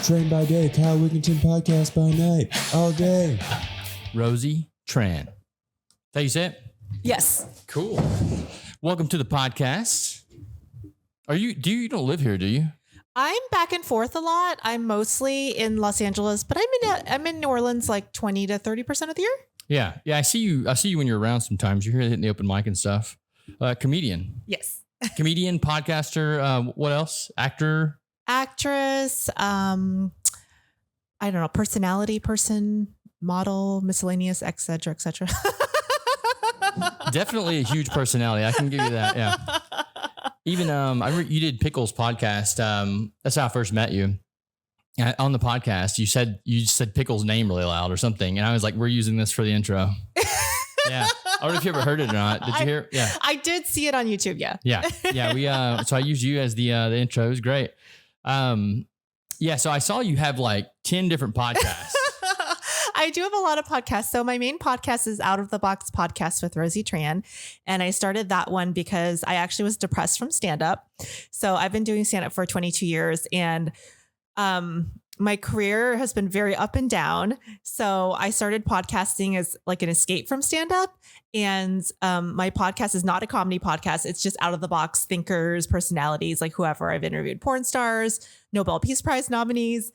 Train by day, Kyle Wigginton podcast by night, all day. Rosie Tran. How you say it? Yes. Cool. Welcome to the podcast. You don't live here, do you? I'm back and forth a lot. I'm mostly in Los Angeles, but I'm in New Orleans like 20 to 30% of the year. Yeah. I see you when you're around sometimes. You're here hitting the open mic and stuff. Comedian. Yes. Comedian, podcaster, what else? Actor? Actress, I don't know, personality person, model, miscellaneous, etc., etc. Definitely a huge personality. I can give you that. Yeah. Even you did Pickles podcast. That's how I first met you. On the podcast, you said Pickles' name really loud or something, and I was like, "We're using this for the intro." Yeah, I don't know if you ever heard it or not. Did you hear? Yeah, I did see it on YouTube. Yeah. Yeah. We so I used you as the intro. It was great. Yeah. So I saw you have like 10 different podcasts. I do have a lot of podcasts. So my main podcast is Out of the Box Podcast with Rosie Tran. And I started that one because I actually was depressed from stand-up. So I've been doing stand-up for 22 years and my career has been very up and down. So I started podcasting as like an escape from stand-up. And my podcast is not a comedy podcast. It's just out of the box thinkers, personalities, like whoever. I've interviewed porn stars, Nobel Peace Prize nominees.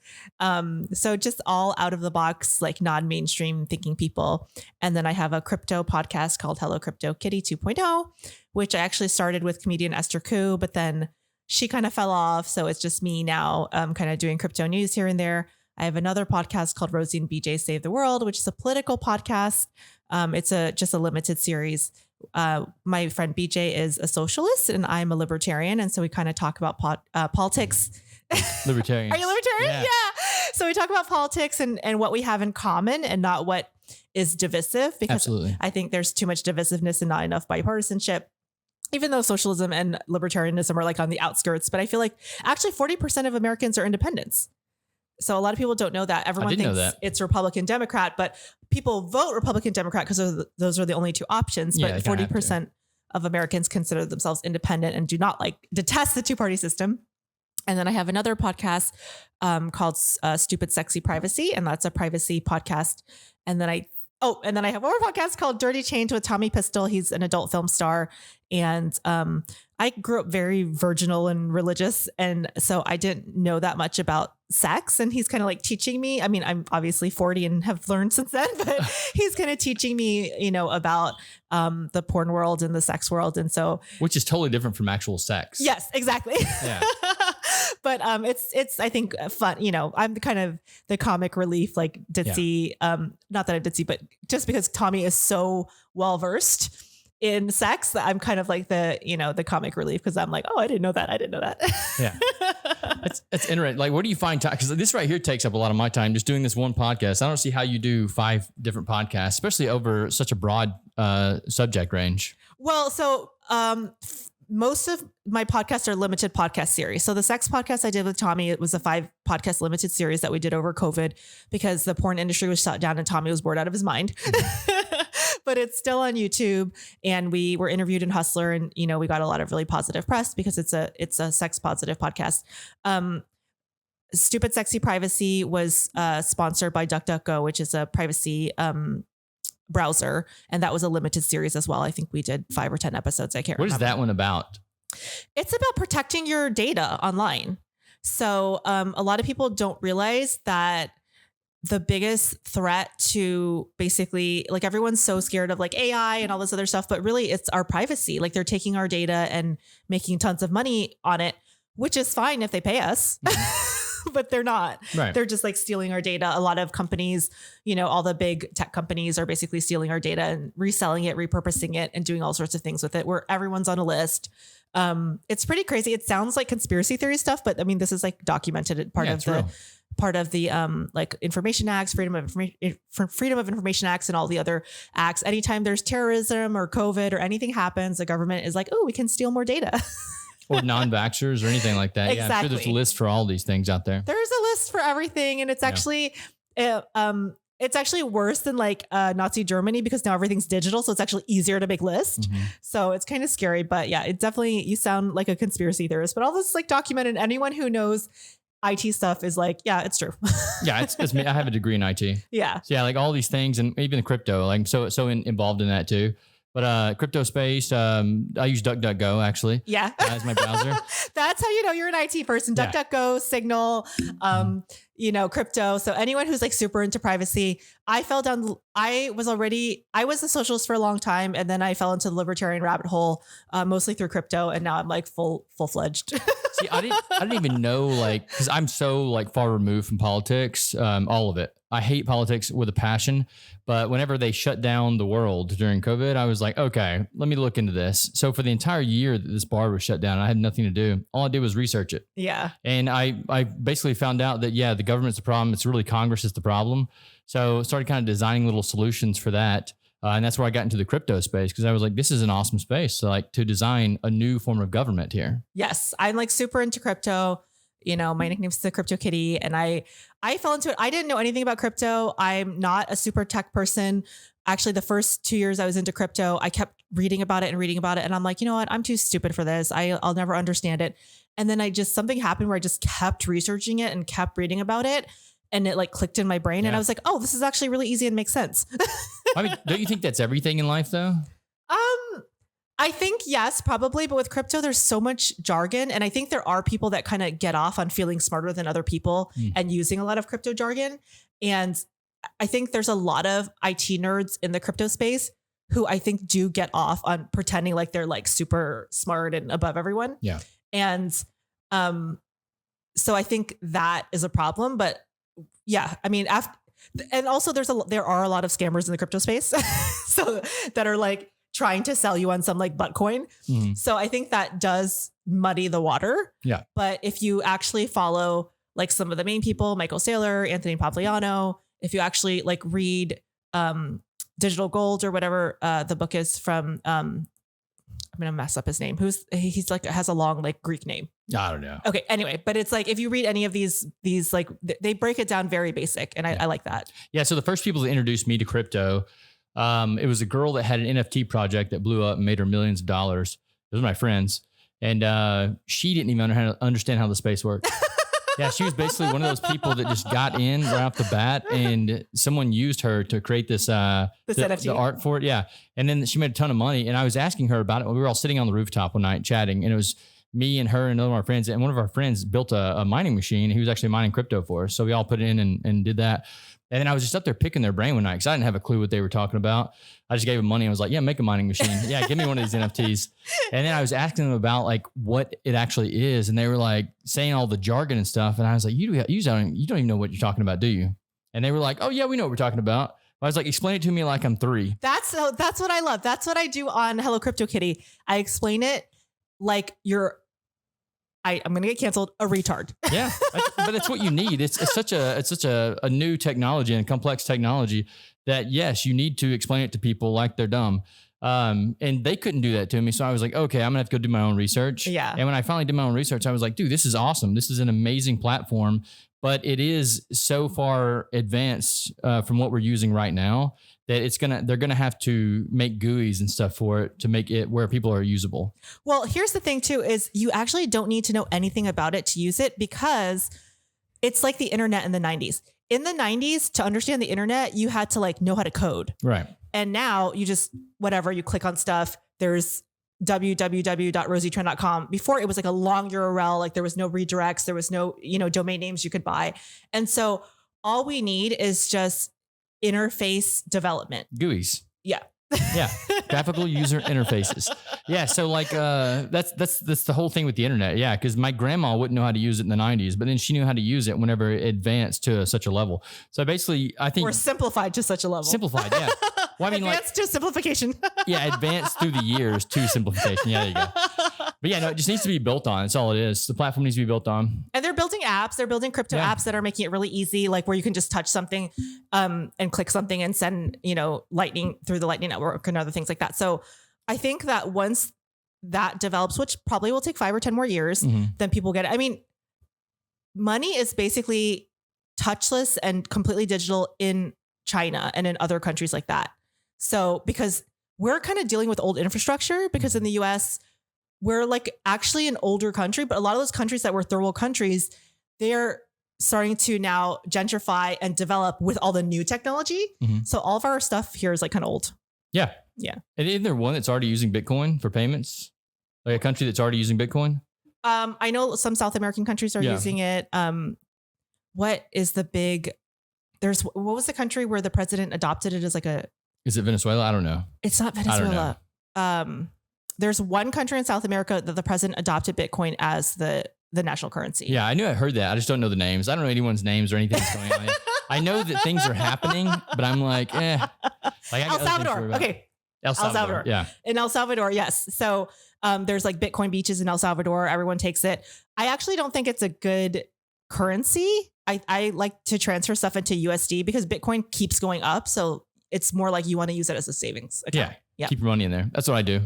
So just all out of the box, like non-mainstream thinking people. And then I have a crypto podcast called Hello Crypto Kitty 2.0, which I actually started with comedian Esther Koo, but then she kind of fell off. So it's just me now kind of doing crypto news here and there. I have another podcast called Rosie and BJ Save the World, which is a political podcast. It's just a limited series. My friend BJ is a socialist and I'm a libertarian. And so we kind of talk about politics. Libertarian. Are you libertarian? Yeah. So we talk about politics and what we have in common and not what is divisive, because Absolutely. I think there's too much divisiveness and not enough bipartisanship. Even though socialism and libertarianism are like on the outskirts, but I feel like actually 40% of Americans are independents. So a lot of people don't know that. Everyone thinks it's Republican, Democrat, but people vote Republican, Democrat because those are the only two options. But 40% of Americans consider themselves independent and detest the two-party system. And then I have another podcast called Stupid Sexy Privacy, and that's a privacy podcast. And then I have one more podcast called Dirty Change with Tommy Pistol. He's an adult film star. And I grew up very virginal and religious. And so I didn't know that much about sex. And he's kind of like teaching me. I mean, I'm obviously 40 and have learned since then, but he's kind of teaching me, about the porn world and the sex world. And so, which is totally different from actual sex. Yes, exactly. Yeah. But it's I think fun. I'm kind of the comic relief, like ditzy. Yeah. Not that I'm ditzy, but just because Tommy is so well versed in sex, that I'm kind of like the comic relief, because I'm like, oh, I didn't know that. Yeah, it's interesting. Like, what do you find time? Because this right here takes up a lot of my time, just doing this one podcast. I don't see how you do 5 different podcasts, especially over such a broad subject range. Well, so most of my podcasts are limited podcast series. So the sex podcast I did with Tommy, it was a 5 podcast limited series that we did over COVID because the porn industry was shut down and Tommy was bored out of his mind. But it's still on YouTube, and we were interviewed in Hustler, and we got a lot of really positive press because it's a sex positive podcast. Stupid Sexy Privacy was sponsored by DuckDuckGo, which is a privacy browser, and that was a limited series as well. I think we did 5 or 10 episodes. I can't remember. What is that one about? It's about protecting your data online. So a lot of people don't realize that the biggest threat to basically, like, everyone's so scared of like AI and all this other stuff, but really it's our privacy. Like, they're taking our data and making tons of money on it, which is fine if they pay us. But they're not. Right. They're just like stealing our data. A lot of companies, all the big tech companies are basically stealing our data and reselling it, repurposing it, and doing all sorts of things with it, where everyone's on a list. It's pretty crazy. It sounds like conspiracy theory stuff, but I mean, this is like documented part of the like Information Acts, Freedom of Information Acts, and all the other acts. Anytime there's terrorism or COVID or anything happens, the government is like, oh, we can steal more data. Or non-vaxxers or anything like that. Exactly. Yeah, I'm sure there's a list for all these things out there. There's a list for everything. And it's actually, it's actually worse than like Nazi Germany, because now everything's digital. So it's actually easier to make lists. Mm-hmm. So it's kind of scary, but yeah, it definitely, you sound like a conspiracy theorist, but all this is like documented. Anyone who knows IT stuff is like, yeah, it's true. Yeah, it's me. I have a degree in IT. Yeah. So yeah, like all these things, and even the crypto, like involved in that too. But crypto space, I use DuckDuckGo actually. Yeah. As my browser. That's how you know you're an IT person. Yeah. DuckDuckGo, Signal, crypto. So anyone who's like super into privacy, I was a socialist for a long time, and then I fell into the libertarian rabbit hole, mostly through crypto, and now I'm like full-fledged. See, I didn't even know, like, because I'm so like far removed from politics, all of it. I hate politics with a passion, but whenever they shut down the world during COVID, I was like, okay, let me look into this. So for the entire year that this bar was shut down, I had nothing to do. All I did was research it. Yeah. And I basically found out that, yeah, the government's the problem. It's really Congress is the problem. So started kind of designing little solutions for that. And that's where I got into the crypto space, because I was like, this is an awesome space to design a new form of government here. Yes. I'm like super into crypto. My nickname's the Crypto Kitty, and I fell into it. I didn't know anything about crypto. I'm not a super tech person. Actually, the first 2 years I was into crypto, I kept reading about it. And I'm like, you know what? I'm too stupid for this. I'll never understand it. And then something happened where I just kept researching it and kept reading about it. And it like clicked in my brain. Yeah. And I was like, oh, this is actually really easy and makes sense. I mean, don't you think that's everything in life though? I think yes, probably. But with crypto, there's so much jargon. And I think there are people that kind of get off on feeling smarter than other people and using a lot of crypto jargon. And I think there's a lot of IT nerds in the crypto space who I think do get off on pretending like they're like super smart and above everyone. Yeah. And so I think that is a problem. But yeah, I mean, and also there are a lot of scammers in the crypto space so that are like trying to sell you on some like butt coin. Mm-hmm. So I think that does muddy the water. Yeah. But if you actually follow like some of the main people, Michael Saylor, Anthony Pompliano, if you actually like read Digital Gold or whatever the book is from, I'm going to mess up his name. He's like, has a long like Greek name. I don't know. Okay. Anyway, but it's like, if you read any of these like they break it down very basic. And I like that. Yeah. So the first people that introduced me to crypto, it was a girl that had an NFT project that blew up and made her millions of dollars. Those were my friends. And she didn't even understand how the space worked. Yeah, she was basically one of those people that just got in right off the bat, and someone used her to create this NFT. The art for it. Yeah. And then she made a ton of money. And I was asking her about it. We were all sitting on the rooftop one night chatting, and it was me and her and another of our friends. And one of our friends built a mining machine. He was actually mining crypto for us. So we all put it in and did that. And then I was just up there picking their brain one night because I didn't have a clue what they were talking about. I just gave them money. I was like, yeah, make a mining machine. Yeah, give me one of these NFTs. And then I was asking them about like what it actually is. And they were like saying all the jargon and stuff. And I was like, you don't even know what you're talking about, do you? And they were like, oh yeah, we know what we're talking about. I was like, explain it to me like I'm 3. That's what I love. That's what I do on Hello Crypto Kitty. I explain it like I'm going to get canceled, a retard. Yeah. But it's what you need. It's such a new technology and complex technology that yes, you need to explain it to people like they're dumb. And they couldn't do that to me. So I was like, okay, I'm gonna have to go do my own research. Yeah. And when I finally did my own research, I was like, dude, this is awesome. This is an amazing platform, but it is so far advanced from what we're using right now that they're gonna have to make GUIs and stuff for it to make it where people are usable. Well, here's the thing too, is you actually don't need to know anything about it to use it, because it's like the internet in the 90s. In the 90s, to understand the internet, you had to like know how to code. Right. And now you just, whatever, you click on stuff. There's www.rosietran.com. Before it was like a long URL, like there was no redirects, there was no, domain names you could buy. And so all we need is just interface development. GUIs. Yeah. Yeah. Graphical user interfaces. Yeah. So like, that's the whole thing with the internet. Yeah. Cause my grandma wouldn't know how to use it in the 90s, but then she knew how to use it whenever it advanced to such a level. So basically I think. Or simplified to such a level. Simplified. Yeah. Well, I mean, advanced to simplification. Yeah. Advanced through the years to simplification. Yeah. There you go. But yeah, no, it just needs to be built on. That's all it is. The platform needs to be built on. And they're building apps. They're building crypto apps that are making it really easy, like where you can just touch something and click something and send, lightning through the Lightning Network and other things like that. So I think that once that develops, which probably will take 5 or 10 more years, then people get it. I mean, money is basically touchless and completely digital in China and in other countries like that. So because we're kind of dealing with old infrastructure, because in the US, we're like actually an older country, but a lot of those countries that were third world countries, they're starting to now gentrify and develop with all the new technology. Mhm. So all of our stuff here is like kind of old. Yeah. Yeah. And isn't there one that's already using Bitcoin for payments? Like a country that's already using Bitcoin? I know some South American countries are using it. What is the big, what was the country where the president adopted it as like Is it Venezuela? I don't know. It's not Venezuela. There's one country in South America that the president adopted Bitcoin as the national currency. Yeah, I knew I heard that. I just don't know the names. I don't know anyone's names or anything that's going on. I know that things are happening, but I'm like, Like, El Salvador. Okay. El Salvador. Yeah. In El Salvador. Yes. So there's like Bitcoin beaches in El Salvador. Everyone takes it. I actually don't think it's a good currency. I like to transfer stuff into USD because Bitcoin keeps going up. So it's more like you want to use it as a savings account. Yeah. Keep your money in there. That's what I do.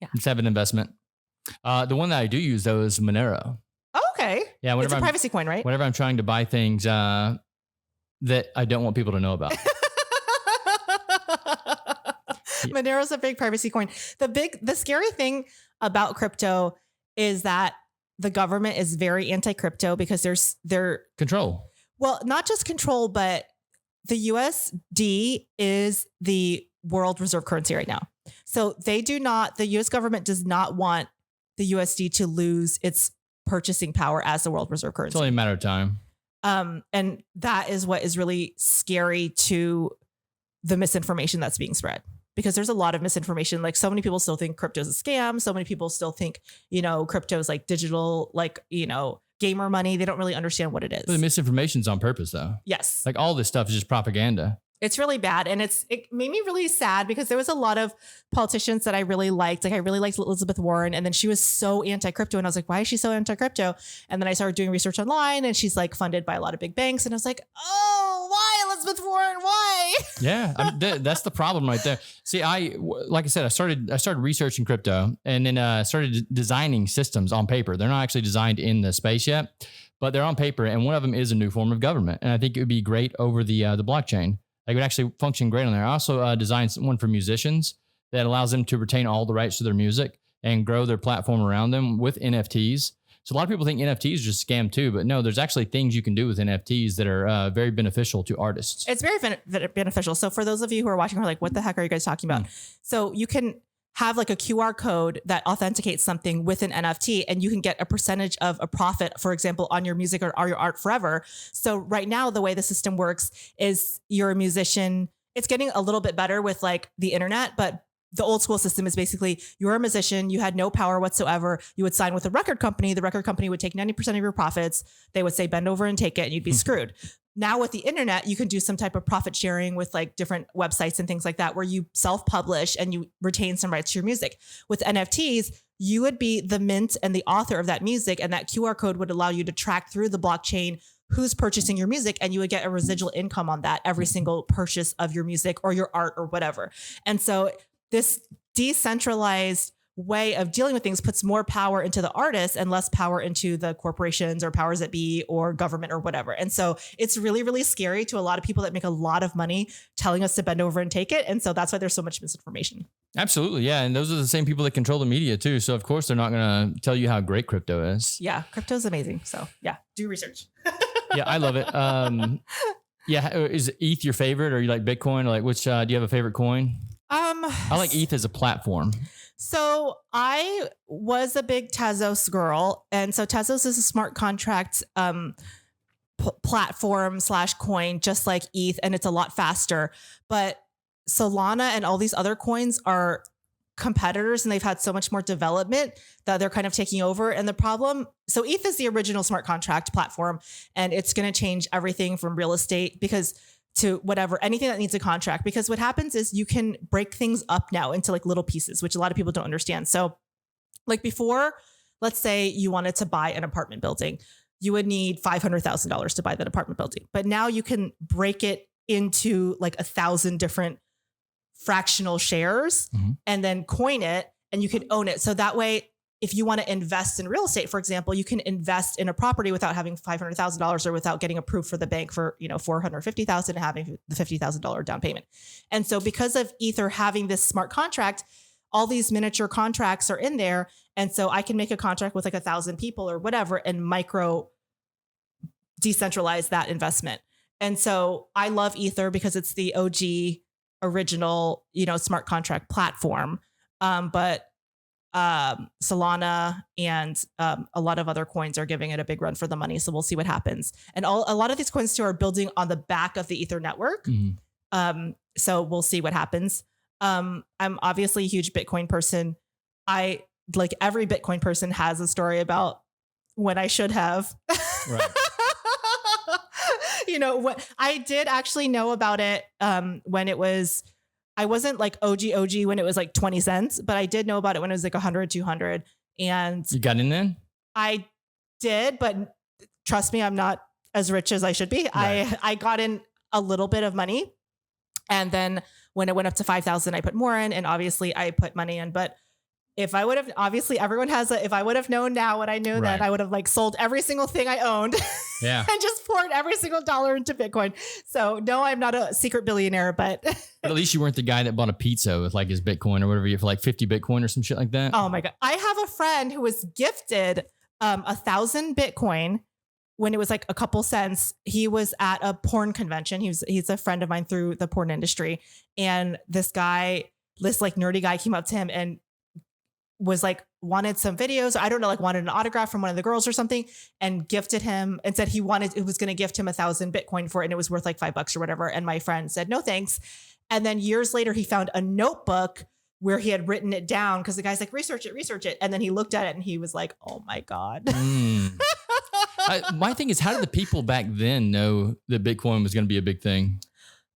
Yeah. Just have an investment. The one that I do use though is Monero. Oh, okay. Yeah. It's a privacy coin, right? Whenever I'm trying to buy things that I don't want people to know about. Monero's a big privacy coin. The scary thing about crypto is that the government is very anti-crypto because they're control. Well, not just control, but the USD is the world reserve currency right now. So the US government does not want the USD to lose its purchasing power as the world reserve currency. It's only a matter of time. And that is what is really scary to the misinformation that's being spread. Because there's a lot of misinformation. Like so many people still think crypto is a scam. So many people still think, crypto is like digital, gamer money. They don't really understand what it is. But the misinformation's on purpose though. Yes. Like all this stuff is just propaganda. It's really bad. And it made me really sad because there was a lot of politicians that I really liked. Like I really liked Elizabeth Warren. And then she was so anti-crypto. And I was like, why is she so anti-crypto? And then I started doing research online and she's like funded by a lot of big banks. And I was like, oh, why Elizabeth Warren? Why? Yeah. That's the problem right there. See, like I said, I started researching crypto and then started designing systems on paper. They're not actually designed in the space yet, but they're on paper. And one of them is a new form of government. And I think it would be great over the blockchain. Like it would actually function great on there. I also designed one for musicians that allows them to retain all the rights to their music and grow their platform around them with NFTs. So a lot of people think NFTs are just scam too, but no, there's actually things you can do with NFTs that are very beneficial to artists. It's very beneficial. So for those of you who are watching, who are like, what the heck are you guys talking about? So you can have like a QR code that authenticates something with an NFT and you can get a percentage of a profit, for example, on your music or your art forever. So right now, the way the system works is you're a musician. It's getting a little bit better with like the internet, but the old school system is basically you're a musician. You had no power whatsoever. You would sign with a record company. The record company would take 90% of your profits. They would say, bend over and take it and you'd be screwed. Now with the internet, you can do some type of profit sharing with like different websites and things like that, where you self-publish and you retain some rights to your music. With NFTs, you would be the mint and the author of that music. And that QR code would allow you to track through the blockchain who's purchasing your music. And you would get a residual income on that every single purchase of your music or your art or whatever. And so this decentralized way of dealing with things puts more power into the artists and less power into the corporations or powers that be or government or whatever. And so it's really, really scary to a lot of people that make a lot of money telling us to bend over and take it. And so that's why there's so much misinformation. Absolutely. Yeah. And those are the same people that control the media too. So of course they're not going to tell you how great crypto is. Yeah. Crypto is amazing. So yeah, do research. Yeah. I love it. Yeah. Is ETH your favorite or you like Bitcoin or like which, do you have a favorite coin? I like ETH as a platform. So I was a big Tezos girl. And so Tezos is a smart contract platform / coin, just like ETH. And it's a lot faster. But Solana and all these other coins are competitors and they've had so much more development that they're kind of taking over. And the problem, so ETH is the original smart contract platform and it's going to change everything from real estate to whatever, anything that needs a contract, because what happens is you can break things up now into like little pieces, which a lot of people don't understand. So like before, let's say you wanted to buy an apartment building, you would need $500,000 to buy that apartment building. But now you can break it into like 1,000 different fractional shares and then coin it and you can own it. So that way, if you want to invest in real estate, for example, you can invest in a property without having $500,000 or without getting approved for the bank for, $450,000 and having the $50,000 down payment. And so because of Ether having this smart contract, all these miniature contracts are in there. And so I can make a contract with like 1,000 people or whatever and micro decentralize that investment. And so I love Ether because it's the OG original, smart contract platform. But Solana and a lot of other coins are giving it a big run for the money. So we'll see what happens. And a lot of these coins too are building on the back of the Ether network. Mm-hmm. So we'll see what happens. I'm obviously a huge Bitcoin person. I like every Bitcoin person has a story about when I should have. Right. What I did actually know about it when it was, I wasn't like OG when it was like 20 cents, but I did know about it when it was like 100, 200. And you got in then? I did, but trust me, I'm not as rich as I should be. Right. I got in a little bit of money. And then when it went up to 5,000, I put more in, and obviously I put money in, but if I would have, obviously everyone has if I would have known now what I knew then, I would have like sold every single thing I owned and just poured every single dollar into Bitcoin. So no, I'm not a secret billionaire, but at least you weren't the guy that bought a pizza with like his Bitcoin or whatever for like 50 Bitcoin or some shit like that. Oh my God. I have a friend who was gifted 1,000 Bitcoin when it was like a couple cents. He was at a porn convention. He's a friend of mine through the porn industry. And this like nerdy guy came up to him and was like, wanted some videos. I don't know, like wanted an autograph from one of the girls or something, and gifted him and said it was going to gift him 1,000 Bitcoin for it. And it was worth like $5 or whatever. And my friend said, no, thanks. And then years later, he found a notebook where he had written it down because the guy's like, research it. And then he looked at it and he was like, oh my God. My thing is, how did the people back then know that Bitcoin was going to be a big thing?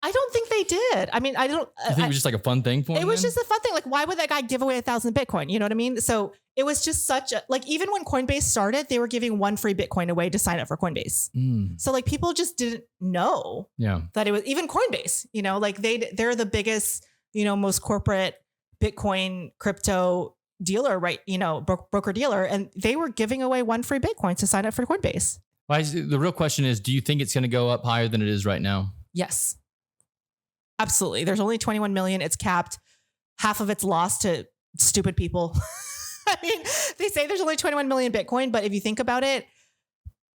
I don't think they did. I mean, I don't. I think it was just like a fun thing for them. It was just a fun thing. Like, why would that guy give away 1,000 Bitcoin? You know what I mean? So it was just such a, like, even when Coinbase started, they were giving 1 free Bitcoin away to sign up for Coinbase. So like people just didn't know that it was even Coinbase, like they're the biggest, most corporate Bitcoin crypto dealer, right? Broker dealer. And they were giving away 1 free Bitcoin to sign up for Coinbase. Well, the real question is, do you think it's going to go up higher than it is right now? Yes. Absolutely. There's only 21 million. It's capped. Half of it's lost to stupid people. I mean, they say there's only 21 million Bitcoin, but if you think about it,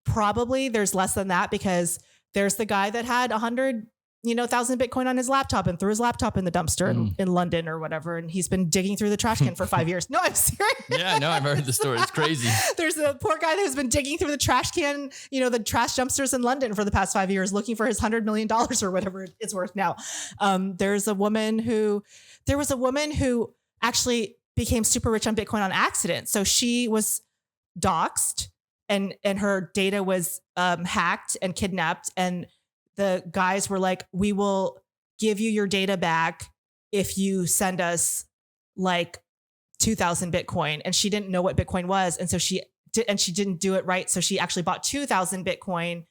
probably there's less than that because there's the guy that had 100,000 Bitcoin on his laptop and threw his laptop in the dumpster in London or whatever. And he's been digging through the trash can for 5 years. No, I'm serious. Yeah, no, I've heard the story. It's crazy. There's a poor guy who's been digging through the trash can, the trash dumpsters in London for the past 5 years, looking for his $100 million or whatever it's worth now. There was a woman who actually became super rich on Bitcoin on accident. So she was doxxed and her data was hacked and kidnapped, and the guys were like, we will give you your data back if you send us like 2,000 Bitcoin. And she didn't know what Bitcoin was. And so she didn't do it right. So she actually bought 2,000 Bitcoin,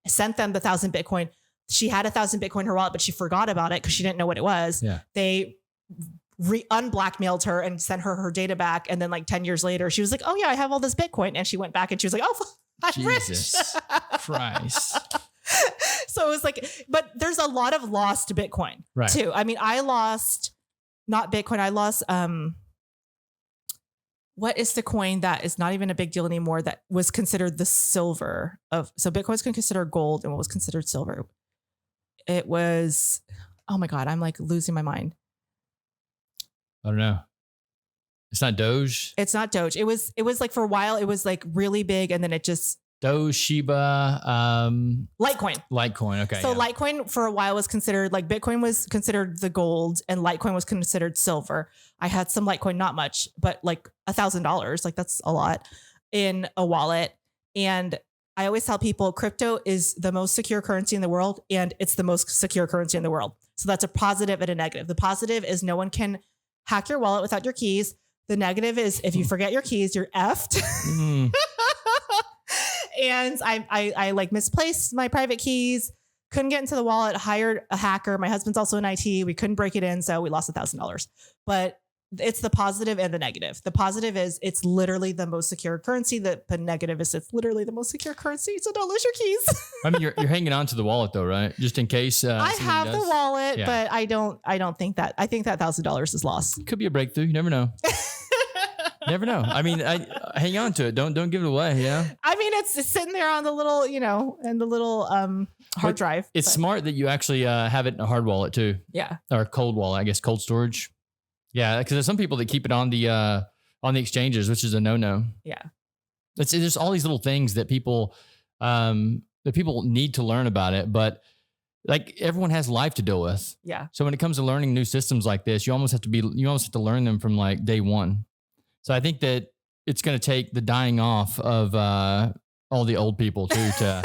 sent them the 1,000 Bitcoin. She had 1,000 Bitcoin in her wallet, but she forgot about it because she didn't know what it was. Yeah. They unblackmailed her and sent her data back. And then like 10 years later, she was like, oh yeah, I have all this Bitcoin. And she went back and she was like, oh, I'm Jesus rich. Christ. So it was like, but there's a lot of lost Bitcoin too. I mean, I lost not Bitcoin. I lost, what is the coin that is not even a big deal anymore that was considered the silver of, so Bitcoin's considered gold and what was considered silver. It was, oh my God, I'm like losing my mind. I don't know. It's not Doge. It's not Doge. It was like for a while, it was like really big. And then it just, Doge, Shiba, Litecoin. Okay. So Litecoin for a while was considered, like Bitcoin was considered the gold and Litecoin was considered silver. I had some Litecoin, not much, but like $1,000, like that's a lot in a wallet. And I always tell people crypto is the most secure currency in the world and it's the most secure currency in the world. So that's a positive and a negative. The positive is no one can hack your wallet without your keys. The negative is if you forget your keys, you're effed. And I like misplaced my private keys, couldn't get into the wallet, hired a hacker. My husband's also in IT. We couldn't break it in. So we lost $1,000, but it's the positive and the negative. The positive is it's literally the most secure currency. The negative is it's literally the most secure currency. So don't lose your keys. I mean, you're hanging on to the wallet though, right? Just in case. I have the wallet, but I don't think that. I think that $1,000 is lost. Could be a breakthrough. You never know. Never know. I mean, hang on to it. Don't give it away. Yeah. I mean, it's sitting there on the little, and the little hard drive. It's smart that you actually have it in a hard wallet too. Yeah. Or cold wallet, I guess, cold storage. Yeah, because there's some people that keep it on the exchanges, which is a no-no. Yeah. It's just all these little things that people need to learn about it, but like everyone has life to deal with. Yeah. So when it comes to learning new systems like this, you almost have to learn them from like day one. So I think that it's going to take the dying off of all the old people too to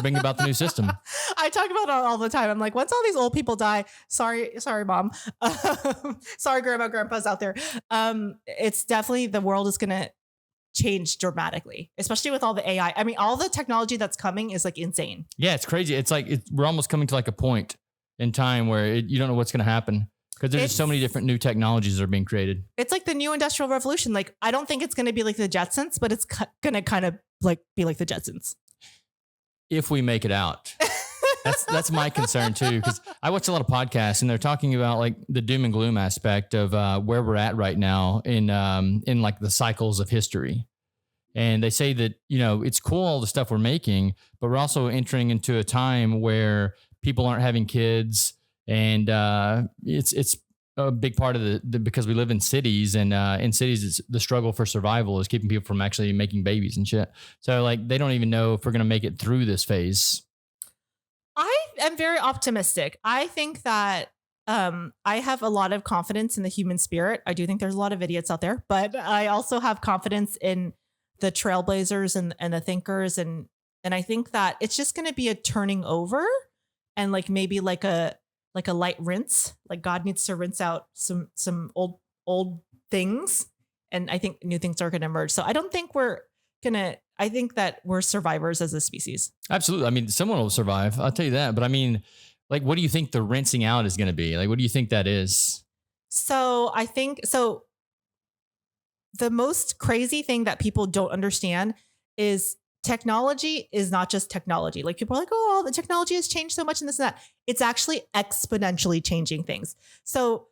bring about the new system. I talk about it all the time. I'm like, once all these old people die, sorry, mom. Sorry, grandpa's out there. It's definitely, the world is going to change dramatically, especially with all the AI. I mean, all the technology that's coming is like insane. Yeah, it's crazy. It's like we're almost coming to like a point in time where you don't know what's going to happen because there's just so many different new technologies that are being created. It's like the new industrial revolution. Like, I don't think it's going to be like the Jetsons, but it's going to kind of like be like the Jetsons. If we make it out. That's my concern too, because I watch a lot of podcasts and they're talking about like the doom and gloom aspect of where we're at right now in like the cycles of history. And they say that, it's cool, all the stuff we're making, but we're also entering into a time where people aren't having kids. And it's a big part of because we live in cities, and in cities, it's the struggle for survival is keeping people from actually making babies and shit. So like, they don't even know if we're going to make it through this phase. I am very optimistic. I think that I have a lot of confidence in the human spirit. I do think there's a lot of idiots out there, but I also have confidence in the trailblazers and the thinkers. And I think that it's just going to be a turning over, and like maybe like a light rinse. Like God needs to rinse out some old things. And I think new things are going to emerge. So I don't think I think that we're survivors as a species. Absolutely. I mean, someone will survive. I'll tell you that. But I mean, like, what do you think the rinsing out is going to be? Like, what do you think that is? So I think, the most crazy thing that people don't understand is technology is not just technology. Like, people are like, oh, the technology has changed so much and this and that. It's actually exponentially changing things. So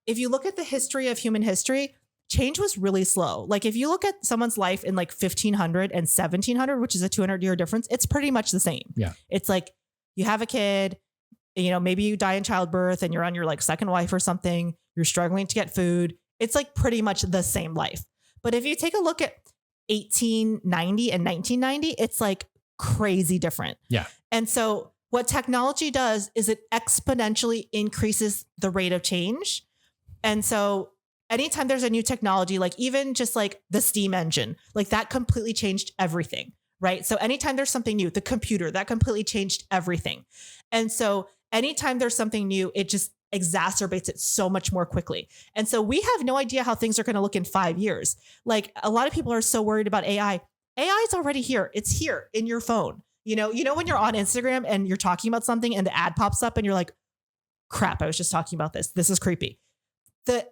if you look at the history of human history, change was really slow. Like, if you look at someone's life in like 1500 and 1700, which is a 200-year difference, it's pretty much the same. Yeah. It's like you have a kid, maybe you die in childbirth and you're on your like second wife or something. You're struggling to get food. It's like pretty much the same life. But if you take a look at 1890 and 1990, it's like crazy different. Yeah. And so what technology does is it exponentially increases the rate of change. And so anytime there's a new technology, like even just like the steam engine, like that completely changed everything, right? So anytime there's something new, the computer, that completely changed everything. And so anytime there's something new, it just exacerbates it so much more quickly. And so we have no idea how things are going to look in 5 years. Like, a lot of people are so worried about AI. AI is already here. It's here in your phone. You know, when you're on Instagram and you're talking about something and the ad pops up and you're like, crap, I was just talking about this. This is creepy. The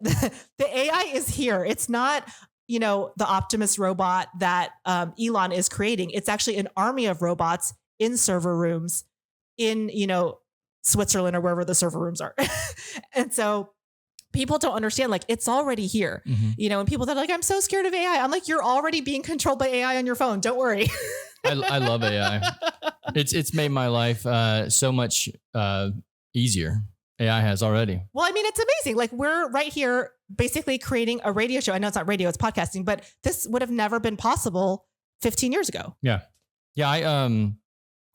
AI is here. It's not, the Optimus robot that Elon is creating. It's actually an army of robots in server rooms in, Switzerland or wherever the server rooms are. And so people don't understand, like, it's already here, and people that are like, I'm so scared of AI. I'm like, you're already being controlled by AI on your phone. Don't worry. I love AI. It's made my life so much easier. AI has already. Well, I mean, it's amazing. Like, we're right here basically creating a radio show. I know it's not radio, it's podcasting, but this would have never been possible 15 years ago. Yeah. Yeah.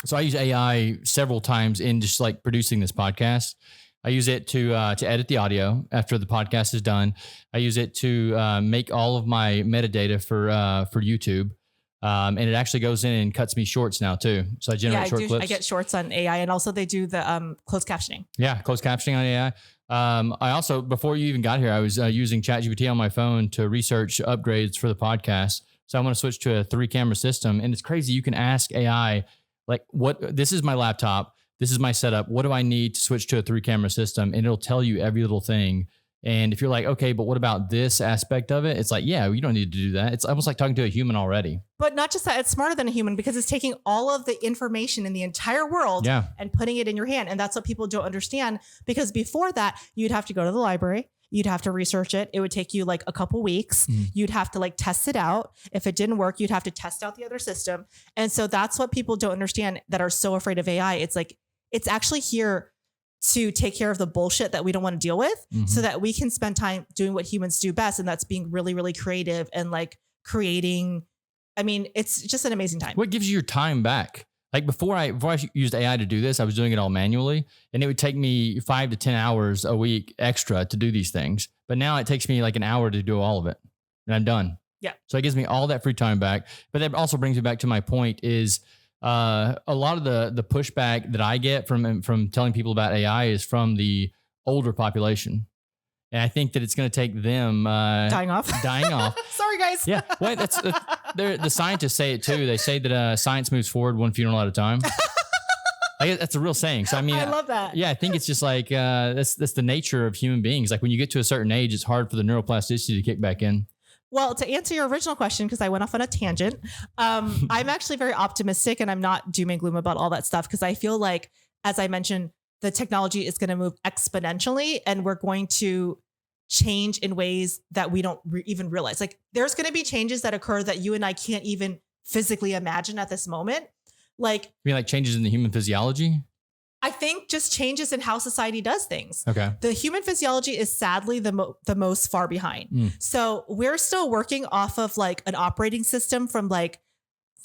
So I use AI several times in just like producing this podcast. I use it to edit the audio after the podcast is done. I use it to make all of my metadata for YouTube. And it actually goes in and cuts me shorts now too. So I generate short clips. I get shorts on AI, and also they do the closed captioning. Yeah, closed captioning on AI. I also, before you even got here, I was using ChatGPT on my phone to research upgrades for the podcast. So I'm going to switch to a 3-camera system. And it's crazy. You can ask AI, like, this is my laptop. This is my setup. What do I need to switch to a 3-camera system? And it'll tell you every little thing. And if you're like, okay, but what about this aspect of it? It's like, yeah, you don't need to do that. It's almost like talking to a human already. But not just that, it's smarter than a human because it's taking all of the information in the entire world and putting it in your hand. And that's what people don't understand, because before that, you'd have to go to the library. You'd have to research it. It would take you like a couple weeks. You'd have to like test it out. If it didn't work, you'd have to test out the other system. And so that's what people don't understand that are so afraid of AI. It's like, it's actually here to take care of the bullshit that we don't want to deal with so that we can spend time doing what humans do best. And that's being really, really creative and like creating. I mean, it's just an amazing time. What gives you your time back? Like before I used AI to do this, I was doing it all manually, and it would take me 5 to 10 hours a week extra to do these things. But now it takes me like an hour to do all of it, and I'm done. Yeah. So it gives me all that free time back. But that also brings me back to my point is a lot of the pushback that I get from telling people about AI is from the older population. And I think that it's going to take them dying off. Sorry, guys. Yeah. Well, the scientists say it too. They say that science moves forward one funeral at a time. That's a real saying. So I mean, I love that. Yeah, I think it's just like that's the nature of human beings. Like when you get to a certain age, it's hard for the neuroplasticity to kick back in. Well, to answer your original question, because I went off on a tangent, I'm actually very optimistic, and I'm not doom and gloom about all that stuff because I feel like, as I mentioned, the technology is going to move exponentially, and we're going to change in ways that we don't even realize. Like there's going to be changes that occur that you and I can't even physically imagine at this moment. Like, you mean like changes in the human physiology? I think just changes in how society does things. Okay. The human physiology is sadly the most far behind. So we're still working off of like an operating system from like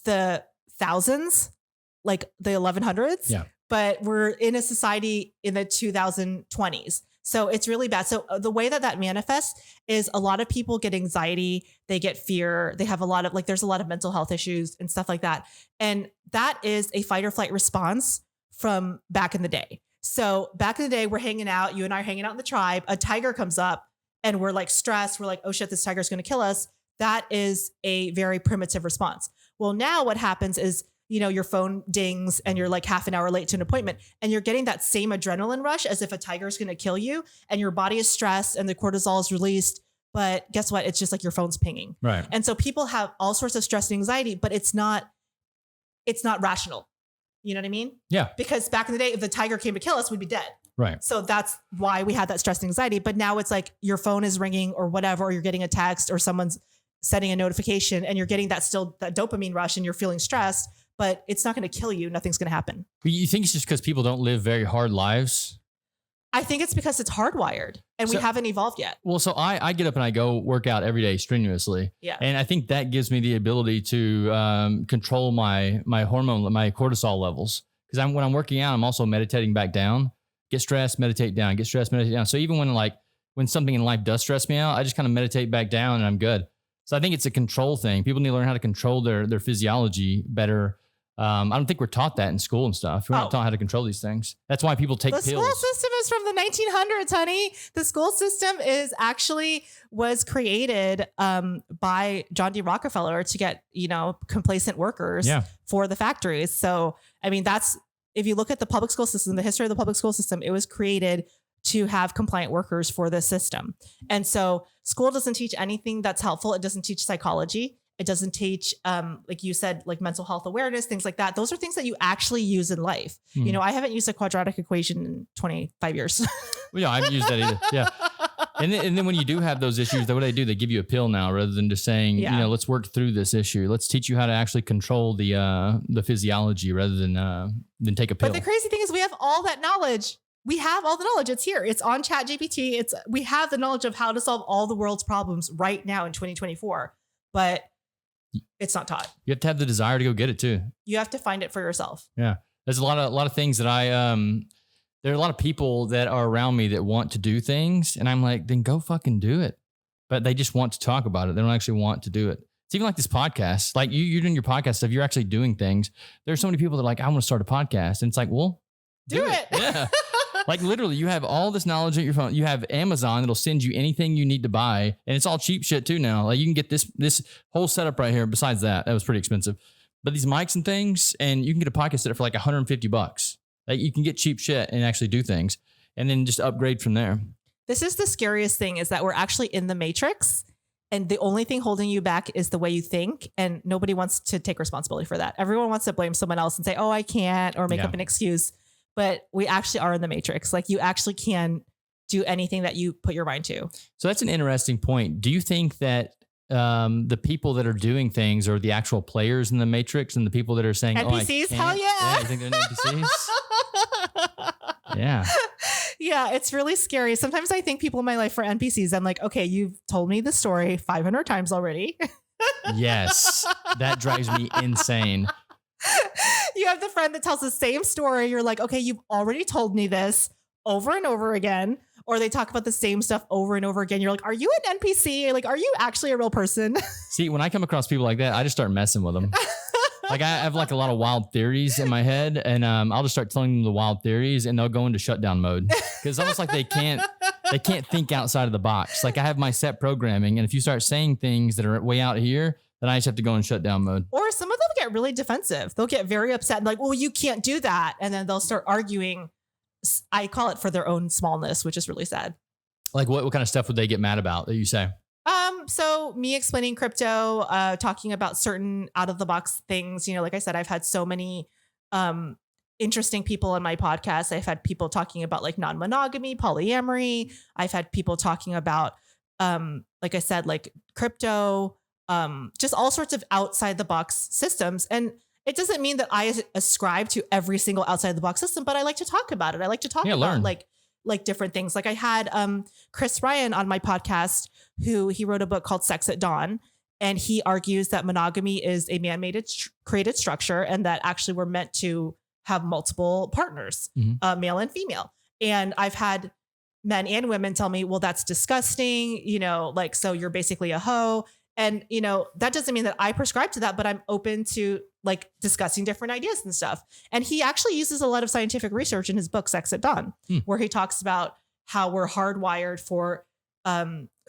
the thousands, like the 1100s. Yeah. But we're in a society in the 2020s. So it's really bad. So the way that manifests is a lot of people get anxiety, they get fear, they have a lot of like, there's a lot of mental health issues and stuff like that. And that is a fight or flight response from back in the day. So back in the day, we're hanging out, you and I are hanging out in the tribe, a tiger comes up and we're like stressed. We're like, oh shit, this tiger is going to kill us. That is a very primitive response. Well, now what happens is, you know, your phone dings and you're like half an hour late to an appointment and you're getting that same adrenaline rush as if a tiger is going to kill you and your body is stressed and the cortisol is released. But guess what? It's just like your phone's pinging. Right. And so people have all sorts of stress and anxiety, but it's not rational. You know what I mean? Yeah. Because back in the day, if the tiger came to kill us, we'd be dead. Right. So that's why we had that stress and anxiety. But now it's like your phone is ringing or whatever, or you're getting a text or someone's sending a notification and you're getting that dopamine rush and you're feeling stressed, but it's not going to kill you. Nothing's going to happen. You think it's just because people don't live very hard lives? I think it's because it's hardwired and we haven't evolved yet. Well, so I get up and I go work out every day strenuously. Yeah. And I think that gives me the ability to control my hormone, my cortisol levels. Because when I'm working out, I'm also meditating back down. Get stressed, meditate down. Get stressed, meditate down. So even when something in life does stress me out, I just kind of meditate back down and I'm good. So I think it's a control thing. People need to learn how to control their physiology better. I don't think we're taught that in school and stuff. We're not taught how to control these things. That's why people take pills. The school system is from the 1900s, honey. The school system was created by John D. Rockefeller to get, complacent workers for the factories. So, I mean, if you look at the public school system, the history of the public school system, it was created to have compliant workers for the system. And so school doesn't teach anything that's helpful. It doesn't teach psychology. It doesn't teach, like you said, like mental health awareness, things like that. Those are things that you actually use in life. I haven't used a quadratic equation in 25 years. Well, yeah, I haven't used that either. Yeah. And then when you do have those issues, what do? They give you a pill now rather than just saying, let's work through this issue. Let's teach you how to actually control the physiology rather than take a pill. But the crazy thing is we have all that knowledge. We have all the knowledge. It's here. It's on ChatGPT. We have the knowledge of how to solve all the world's problems right now in 2024, but it's not taught. You have to have the desire to go get it too. You have to find it for yourself. Yeah. There's a lot of things that there are a lot of people that are around me that want to do things. And I'm like, then go fucking do it. But they just want to talk about it. They don't actually want to do it. It's even like this podcast, like you're doing your podcast stuff. You're actually doing things. There's so many people that are like, I want to start a podcast. And it's like, well, do it. Yeah. Like literally you have all this knowledge at your phone. You have Amazon that'll send you anything you need to buy. And it's all cheap shit too now. Like you can get this whole setup right here. Besides that was pretty expensive, but these mics and things, and you can get a podcast setup for like $150. Like you can get cheap shit and actually do things and then just upgrade from there. This is the scariest thing is that we're actually in the matrix and the only thing holding you back is the way you think. And nobody wants to take responsibility for that. Everyone wants to blame someone else and say, oh, I can't, or make up an excuse. But we actually are in the matrix. Like you actually can do anything that you put your mind to. So that's an interesting point. Do you think that the people that are doing things are the actual players in the Matrix, and the people that are saying NPCs? Hell yeah. You think they're NPCs? Yeah. Yeah, it's really scary. Sometimes I think people in my life are NPCs. I'm like, okay, you've told me the story 500 times already. Yes. That drives me insane. You have the friend that tells the same story. You're like, okay, you've already told me this over and over again. Or they talk about the same stuff over and over again. You're like, are you an NPC? Like, are you actually a real person? See, when I come across people like that, I just start messing with them. Like I have like a lot of wild theories in my head, and I'll just start telling them the wild theories, and they'll go into shutdown mode because it's almost like they can't think outside of the box. Like I have my set programming, and if you start saying things that are way out here, then I just have to go in shutdown mode. Or some of them get really defensive. They'll get very upset and like, well, you can't do that. And then they'll start arguing. I call it for their own smallness, which is really sad. Like what kind of stuff would they get mad about that you say? So me explaining crypto, talking about certain out of the box things, you know, like I said, I've had so many, interesting people on my podcast. I've had people talking about like non-monogamy, polyamory. I've had people talking about, like I said, like crypto, just all sorts of outside the box systems. And it doesn't mean that I ascribe to every single outside the box system, but I like to talk about it. I like to talk about learn. like different things. Like I had Chris Ryan on my podcast, who he wrote a book called Sex at Dawn. And he argues that monogamy is a man-made created structure, and that actually we're meant to have multiple partners, male and female. And I've had men and women tell me, well, that's disgusting. You know, like, so you're basically a hoe. And, you know, that doesn't mean that I prescribe to that, but I'm open to like discussing different ideas and stuff. And he actually uses a lot of scientific research in his book, Sex at Dawn, where he talks about how we're hardwired for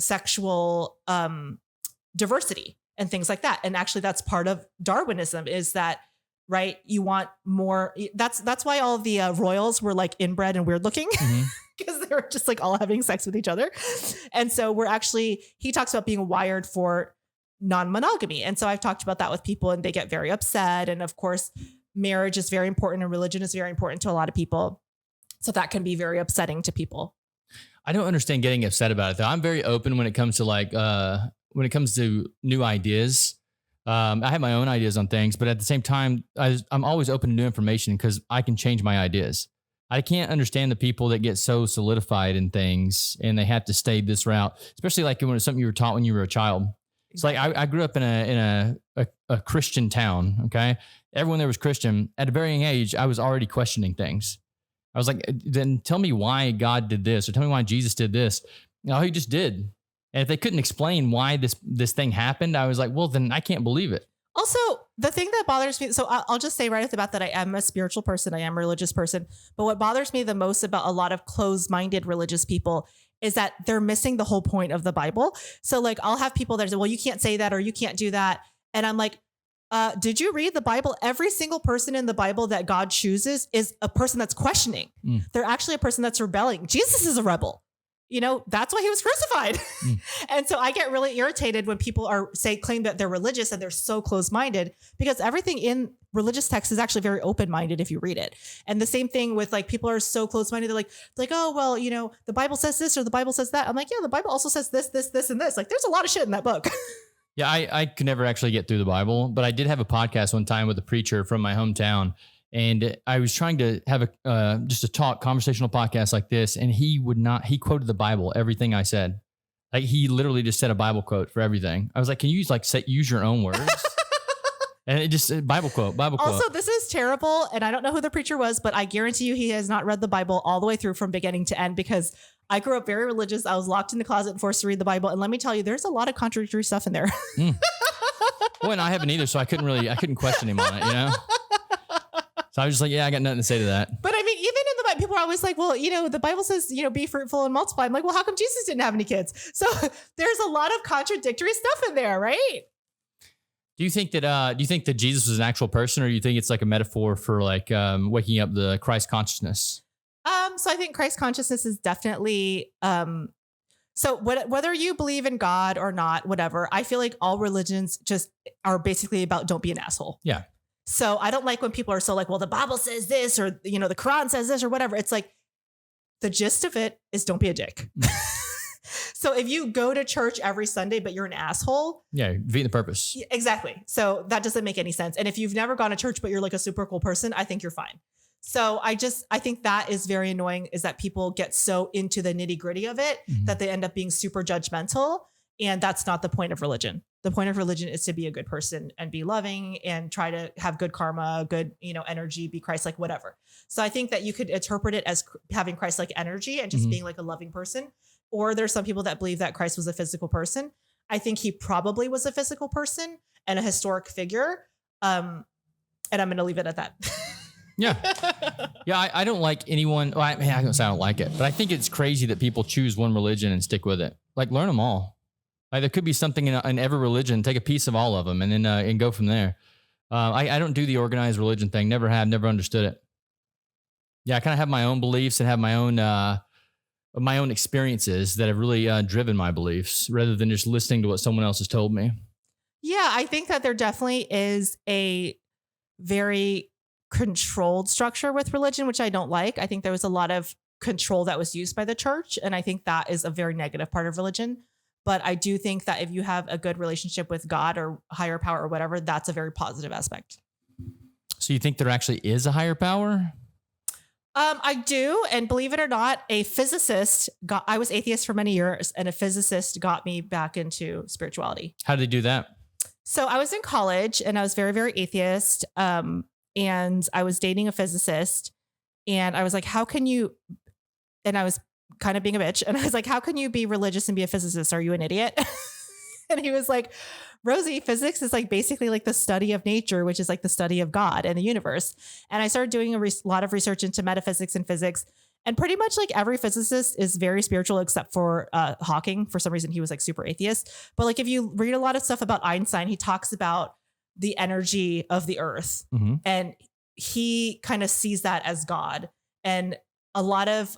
sexual diversity and things like that. And actually that's part of Darwinism, is that, right, you want more. That's why all of the royals were like inbred and weird looking, because they were just like all having sex with each other. And so he talks about being wired for non-monogamy. And so I've talked about that with people, and they get very upset. And of course, marriage is very important, and religion is very important to a lot of people. So that can be very upsetting to people. I don't understand getting upset about it though. I'm very open when it comes to like, when it comes to new ideas. I have my own ideas on things, but at the same time, I'm always open to new information because I can change my ideas. I can't understand the people that get so solidified in things and they have to stay this route, especially like when it's something you were taught when you were a child. It's like I grew up in a Christian town. Okay, everyone there was Christian. At a very young age, I was already questioning things. I was like, then tell me why God did this, or tell me why Jesus did this. No, he just did. And if they couldn't explain why this thing happened, I was like, well, then I can't believe it. Also, the thing that bothers me, so I'll just say right off the bat that I am a spiritual person. I am a religious person. But what bothers me the most about a lot of closed-minded religious people is that they're missing the whole point of the Bible. So like I'll have people that say, well, you can't say that, or you can't do that. And I'm like, did you read the Bible? Every single person in the Bible that God chooses is a person that's questioning. They're actually a person that's rebelling. Jesus is a rebel. You know, that's why he was crucified. And so I get really irritated when people claim that they're religious and they're so closed-minded, because everything in religious text is actually very open-minded if you read it. And the same thing with like, people are so closed-minded. They're like, oh, well, you know, the Bible says this or the Bible says that. I'm like, yeah, the Bible also says this, this, this, and this. Like, there's a lot of shit in that book. Yeah, I could never actually get through the Bible, but I did have a podcast one time with a preacher from my hometown. And I was trying to have just a conversational podcast like this. And he quoted the Bible, everything I said. Like he literally just said a Bible quote for everything. I was like, can you use your own words? And it just said Bible quote. Also, this is terrible. And I don't know who the preacher was, but I guarantee you he has not read the Bible all the way through from beginning to end, because I grew up very religious. I was locked in the closet and forced to read the Bible. And let me tell you, there's a lot of contradictory stuff in there. Well, and I haven't either. So I couldn't question him on it, you know? So I was just like, yeah, I got nothing to say to that. But I mean, even in the Bible, people are always like, well, you know, the Bible says, you know, be fruitful and multiply. I'm like, well, how come Jesus didn't have any kids? So there's a lot of contradictory stuff in there, right? Do you think that Jesus was an actual person, or do you think it's like a metaphor for like waking up the Christ consciousness? So I think Christ consciousness is definitely, so whether you believe in God or not, whatever, I feel like all religions just are basically about don't be an asshole. Yeah. So I don't like when people are so like, well, the Bible says this, or, you know, the Quran says this or whatever. It's like, the gist of it is don't be a dick. So if you go to church every Sunday, but you're an asshole. Yeah. Defeating the purpose. Exactly. So that doesn't make any sense. And if you've never gone to church, but you're like a super cool person, I think you're fine. So I think that is very annoying, is that people get so into the nitty gritty of it that they end up being super judgmental. And that's not the point of religion. The point of religion is to be a good person and be loving and try to have good karma, good, energy, be Christ-like, whatever. So I think that you could interpret it as having Christ-like energy and just being like a loving person. Or there's some people that believe that Christ was a physical person. I think he probably was a physical person and a historic figure. And I'm going to leave it at that. Yeah. Yeah. I don't like anyone. Well, I don't say I don't like it, but I think it's crazy that people choose one religion and stick with it. Like, learn them all. Like, there could be something in every religion. Take a piece of all of them and then and go from there. I don't do the organized religion thing. Never have. Never understood it. Yeah, I kind of have my own beliefs and have my own experiences that have really driven my beliefs, rather than just listening to what someone else has told me. Yeah, I think that there definitely is a very controlled structure with religion, which I don't like. I think there was a lot of control that was used by the church, and I think that is a very negative part of religion. But I do think that if you have a good relationship with God or higher power or whatever, that's a very positive aspect. So you think there actually is a higher power? I do. And believe it or not, I was atheist for many years, and a physicist got me back into spirituality. How did they do that? So I was in college and I was very, very atheist. And I was dating a physicist, and I was like, how can you, and I was kind of being a bitch. And I was like, how can you be religious and be a physicist? Are you an idiot? And he was like, Rosie, physics is like basically like the study of nature, which is like the study of God and the universe. And I started doing a lot of research into metaphysics and physics. And pretty much like every physicist is very spiritual, except for Hawking. For some reason, he was like super atheist. But like if you read a lot of stuff about Einstein, he talks about the energy of the earth. And he kind of sees that as God. And a lot of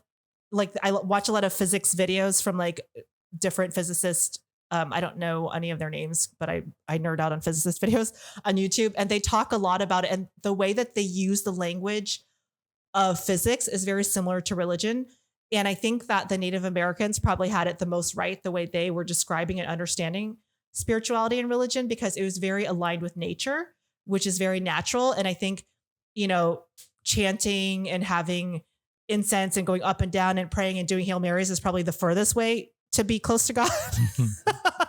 like, I watch a lot of physics videos from like different physicists. I don't know any of their names, but I nerd out on physicist videos on YouTube, and they talk a lot about it. And the way that they use the language of physics is very similar to religion. And I think that the Native Americans probably had it the most right, the way they were describing and understanding spirituality and religion, because it was very aligned with nature, which is very natural. And I think, chanting and having incense and going up and down and praying and doing Hail Marys is probably the furthest way to be close to God.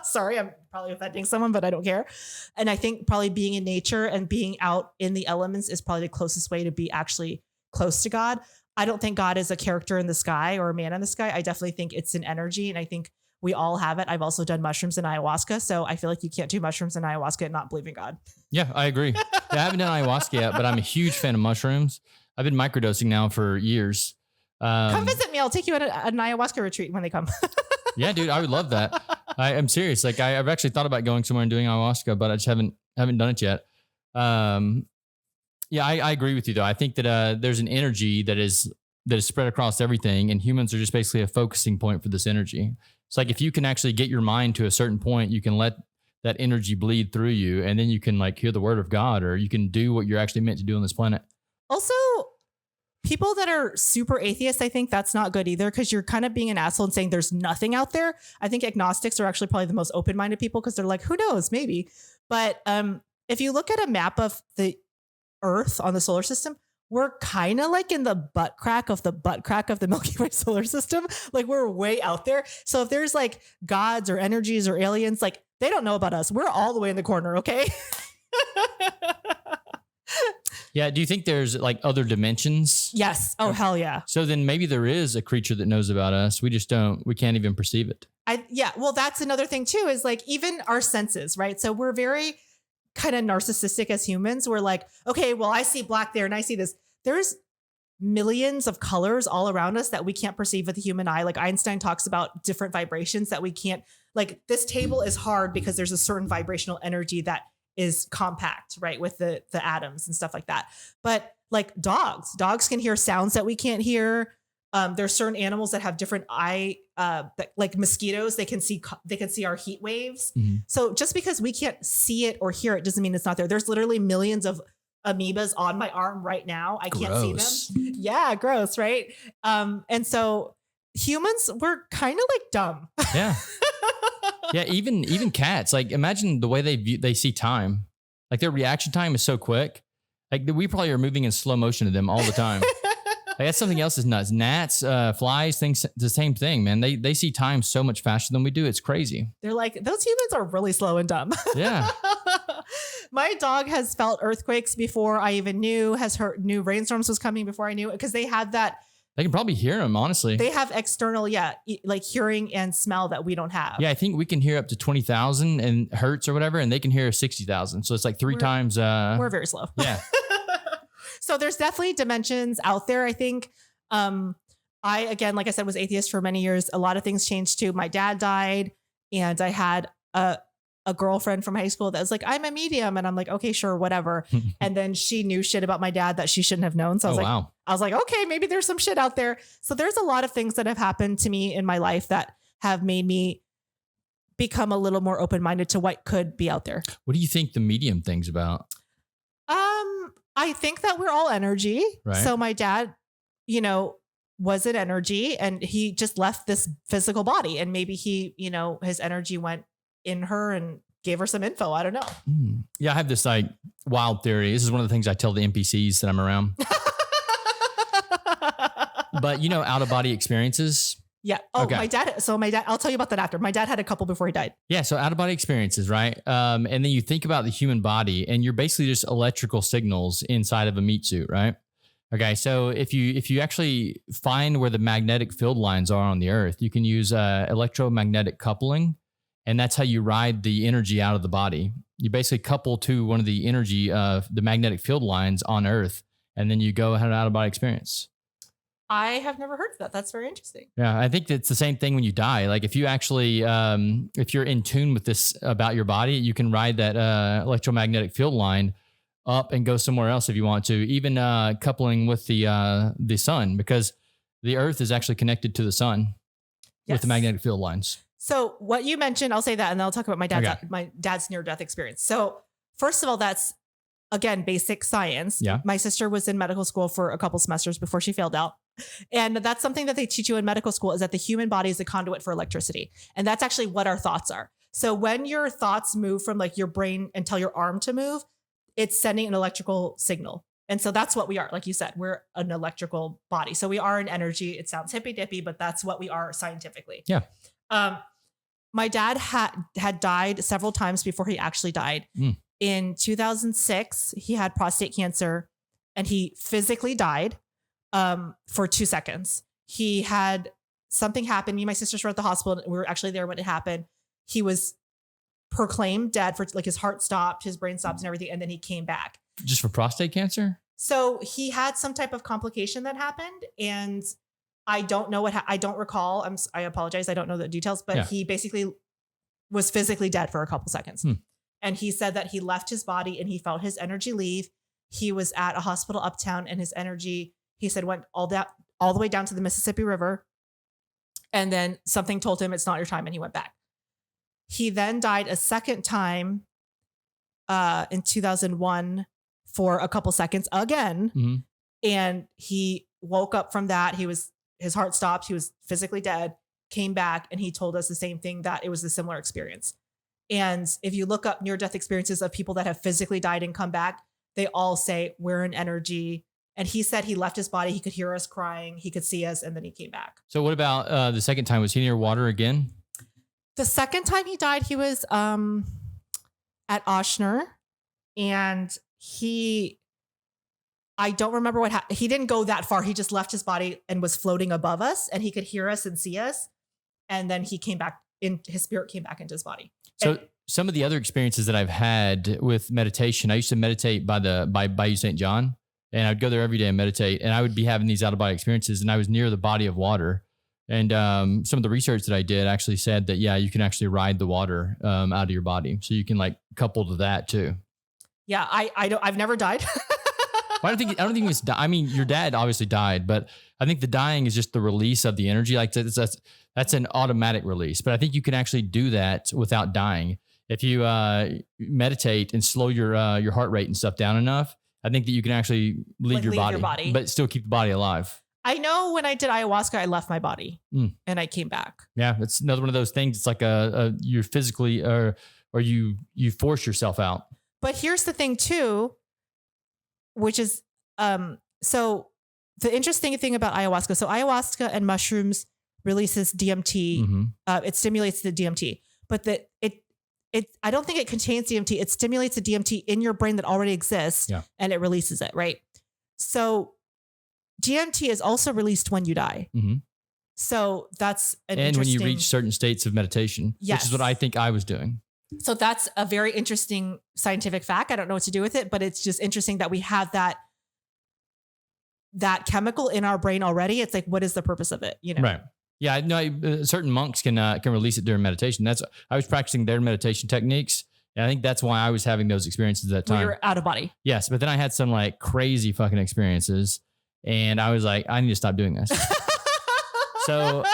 Sorry, I'm probably offending someone, but I don't care. And I think probably being in nature and being out in the elements is probably the closest way to be actually close to God. I don't think God is a character in the sky or a man in the sky. I definitely think it's an energy, and I think we all have it. I've also done mushrooms and ayahuasca, so I feel like you can't do mushrooms and ayahuasca and not believe in God. Yeah, I agree. I haven't done ayahuasca yet, but I'm a huge fan of mushrooms. I've been microdosing now for years. Come visit me. I'll take you on an ayahuasca retreat when they come. Yeah, dude, I would love that. I'm serious. Like I've actually thought about going somewhere and doing ayahuasca, but I just haven't done it yet. Yeah, I agree with you though. I think that there's an energy that is spread across everything, and humans are just basically a focusing point for this energy. It's like if you can actually get your mind to a certain point, you can let that energy bleed through you, and then you can like hear the word of God, or you can do what you're actually meant to do on this planet. Also, people that are super atheists, I think that's not good either, because you're kind of being an asshole and saying there's nothing out there. I think agnostics are actually probably the most open-minded people, because they're like, who knows, maybe. But if you look at a map of the Earth on the solar system, we're kind of like in the butt crack of the Milky Way solar system. Like we're way out there. So if there's like gods or energies or aliens, like they don't know about us. We're all the way in the corner. Okay. Yeah. Do you think there's like other dimensions? Yes. Oh, hell yeah. So then maybe there is a creature that knows about us. We can't even perceive it. Yeah. Well, that's another thing too, is like even our senses, right? So we're very kind of narcissistic as humans. We're like, okay, well, I see black there and I see this. There's millions of colors all around us that we can't perceive with the human eye. Like Einstein talks about different vibrations that we can't, like this table is hard because there's a certain vibrational energy that is compact, right? With the atoms and stuff like that. But like dogs can hear sounds that we can't hear. There's certain animals that have different like mosquitoes, they can see our heat waves. Mm-hmm. So just because we can't see it or hear it doesn't mean it's not there. There's literally millions of amoebas on my arm right now. I can't see Gross. them. Yeah, gross, right? And so humans were kind of like dumb. Yeah. Yeah, even cats. Like, imagine the way they see time. Like, their reaction time is so quick. Like, we probably are moving in slow motion to them all the time. Like, that's something else is nuts. Gnats, flies, things, the same thing, man. They see time so much faster than we do. It's crazy. They're like, those humans are really slow and dumb. Yeah. My dog has felt earthquakes before I even knew, knew rainstorms was coming before I knew it, because they have that. They can probably hear them, honestly. They have external, like hearing and smell that we don't have. Yeah, I think we can hear up to 20,000 and hertz or whatever, and they can hear 60,000. So it's like three times. We're very slow. Yeah. So there's definitely dimensions out there. I think again, like I said, was atheist for many years. A lot of things changed too. My dad died, and I had a girlfriend from high school that was like, I'm a medium. And I'm like, okay, sure, whatever. And then she knew shit about my dad that she shouldn't have known. So I was like, okay, maybe there's some shit out there. So there's a lot of things that have happened to me in my life that have made me become a little more open-minded to what could be out there. What do you think the medium thing's about? I think that we're all energy. Right. So my dad, was an energy, and he just left this physical body, and maybe he, his energy went in her and gave her some info. I don't know. Yeah. I have this like wild theory. This is one of the things I tell the NPCs that I'm around. But out of body experiences. Yeah. Oh, okay. my dad, I'll tell you about that after. My dad had a couple before he died. Yeah. So out of body experiences, right? And then you think about the human body, and you're basically just electrical signals inside of a meat suit, right? Okay. So if you actually find where the magnetic field lines are on the earth, you can use electromagnetic coupling, and that's how you ride the energy out of the body. You basically couple to one of the energy of the magnetic field lines on earth, and then you go have an out of body experience. I have never heard of that. That's very interesting. Yeah, I think it's the same thing when you die. Like, if you actually, if you're in tune with this about your body, you can ride that electromagnetic field line up and go somewhere else if you want to. Even coupling with the sun, because the Earth is actually connected to the sun with the magnetic field lines. So what you mentioned, I'll say that, and then I'll talk about my dad's near-death experience. So first of all, that's again basic science. Yeah. My sister was in medical school for a couple semesters before she failed out. And that's something that they teach you in medical school, is that the human body is a conduit for electricity. And that's actually what our thoughts are. So when your thoughts move from like your brain and tell your arm to move, it's sending an electrical signal. And so that's what we are. Like you said, we're an electrical body. So we are an energy. It sounds hippy dippy, but that's what we are scientifically. Yeah. My dad had died several times before he actually died. In 2006, he had prostate cancer, and he physically died for 2 seconds. He had something happen. Me and my sisters were at the hospital. We were actually there when it happened. He was proclaimed dead, for like his heart stopped, his brain stopped and everything. And then he came back. Just for prostate cancer? So he had some type of complication that happened, and I don't know I don't recall. I apologize. I don't know the details, but he basically was physically dead for a couple seconds. And he said that he left his body and he felt his energy leave. He was at a hospital uptown, and his energy, he said, went all the way down to the Mississippi River. And then something told him it's not your time, and he went back. He then died a second time in 2001 for a couple seconds again. And he woke up from that. His heart stopped. He was physically dead, came back, and he told us the same thing, that it was a similar experience. And if you look up near-death experiences of people that have physically died and come back, they all say we're an energy. And he said he left his body. He could hear us crying. He could see us, and then he came back. So what about the second time? Was he near water again? The second time he died, he was at Oshner, and I don't remember what happened. He didn't go that far. He just left his body and was floating above us, and he could hear us and see us. And then he came back his spirit came back into his body. So some of the other experiences that I've had with meditation, I used to meditate by Bayou St. John, and I'd go there every day and meditate, and I would be having these out of body experiences, and I was near the body of water. And some of the research that I did actually said that, you can actually ride the water out of your body. So you can like couple to that too. Yeah. I've never died. I don't think it's, I mean, your dad obviously died, but I think the dying is just the release of the energy. Like that's an automatic release, but I think you can actually do that without dying. If you meditate and slow your heart rate and stuff down enough, I think that you can actually leave your body, but still keep the body alive. I know when I did ayahuasca, I left my body and I came back. Yeah, it's another one of those things. It's like you're physically or you force yourself out. But here's the thing too, which is so the interesting thing about ayahuasca. So ayahuasca and mushrooms releases DMT. It stimulates the DMT, but I don't think it contains DMT. It stimulates the DMT in your brain that already exists, and it releases it, right? So DMT is also released when you die. So that's and when you reach certain states of meditation, which is what I think I was doing. So that's a very interesting scientific fact. I don't know what to do with it, but it's just interesting that we have that chemical in our brain already. It's like, what is the purpose of it? You know? Right. Yeah. I know certain monks can release it during meditation. I was practicing their meditation techniques. And I think that's why I was having those experiences at that time. When you're out of body. Yes. But then I had some like crazy fucking experiences and I was like, I need to stop doing this. So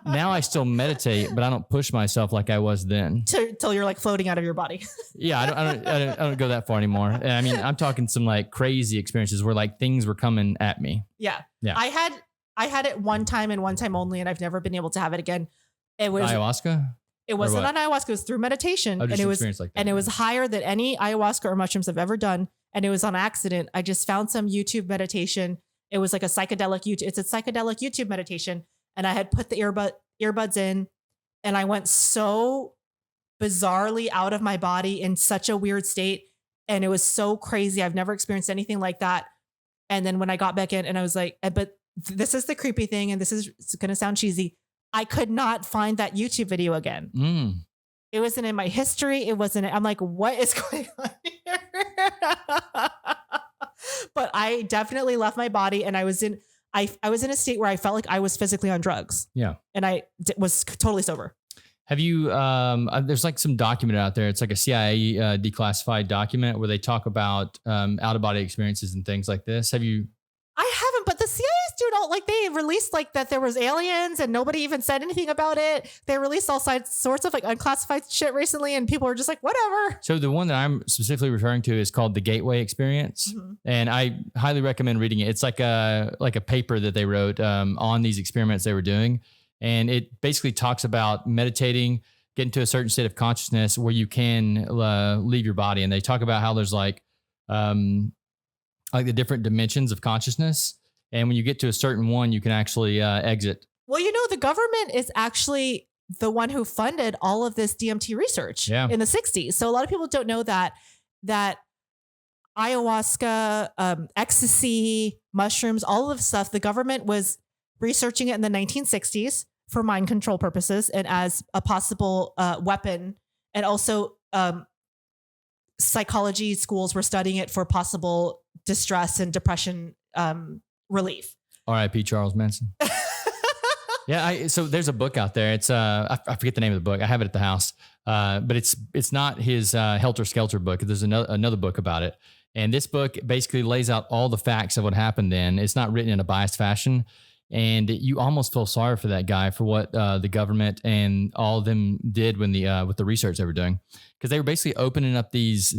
now I still meditate, but I don't push myself like I was then. Till you're like floating out of your body. Yeah, I don't go that far anymore. I mean, I'm talking some like crazy experiences where like things were coming at me. Yeah. I had it one time and one time only, and I've never been able to have it again. It was ayahuasca. It wasn't on ayahuasca. It was through meditation, and it was like that, and it was higher than any ayahuasca or mushrooms I've ever done. And it was on accident. I just found some YouTube meditation. It was like a psychedelic YouTube. It's a psychedelic YouTube meditation. And I had put the earbuds in and I went so bizarrely out of my body in such a weird state. And it was so crazy. I've never experienced anything like that. And then when I got back in and I was like, but this is the creepy thing. And it's going to sound cheesy. I could not find that YouTube video again. It wasn't in my history. It wasn't. I'm like, what is going on here? But I definitely left my body and I was in a state where I felt like I was physically on drugs. Yeah. And I was totally sober. Have you, there's like some document out there. It's like a CIA declassified document where they talk about out of body experiences and things like this. Have you? I haven't, but the CIA's doing all like they released like that there was aliens and nobody even said anything about it. They released all sorts of like unclassified shit recently and people were just like, whatever. So the one that I'm specifically referring to is called the Gateway Experience. And I highly recommend reading it. It's like a paper that they wrote on these experiments they were doing. And it basically talks about meditating, getting to a certain state of consciousness where you can leave your body. And they talk about how there's like the different dimensions of consciousness. And when you get to a certain one, you can actually exit. Well, you know, the government is actually the one who funded all of this DMT research in the 60s. So a lot of people don't know that ayahuasca, ecstasy, mushrooms, all of the stuff, the government was researching it in the 1960s for mind control purposes and as a possible weapon. And also psychology schools were studying it for possible distress and depression relief. R.I.P. Charles Manson. Yeah. So there's a book out there. It's I forget the name of the book. I have it at the house. But it's not his Helter Skelter book. There's another book about it. And this book basically lays out all the facts of what happened then. It's not written in a biased fashion. And you almost feel sorry for that guy for what the government and all of them did when with the research they were doing, because they were basically opening up these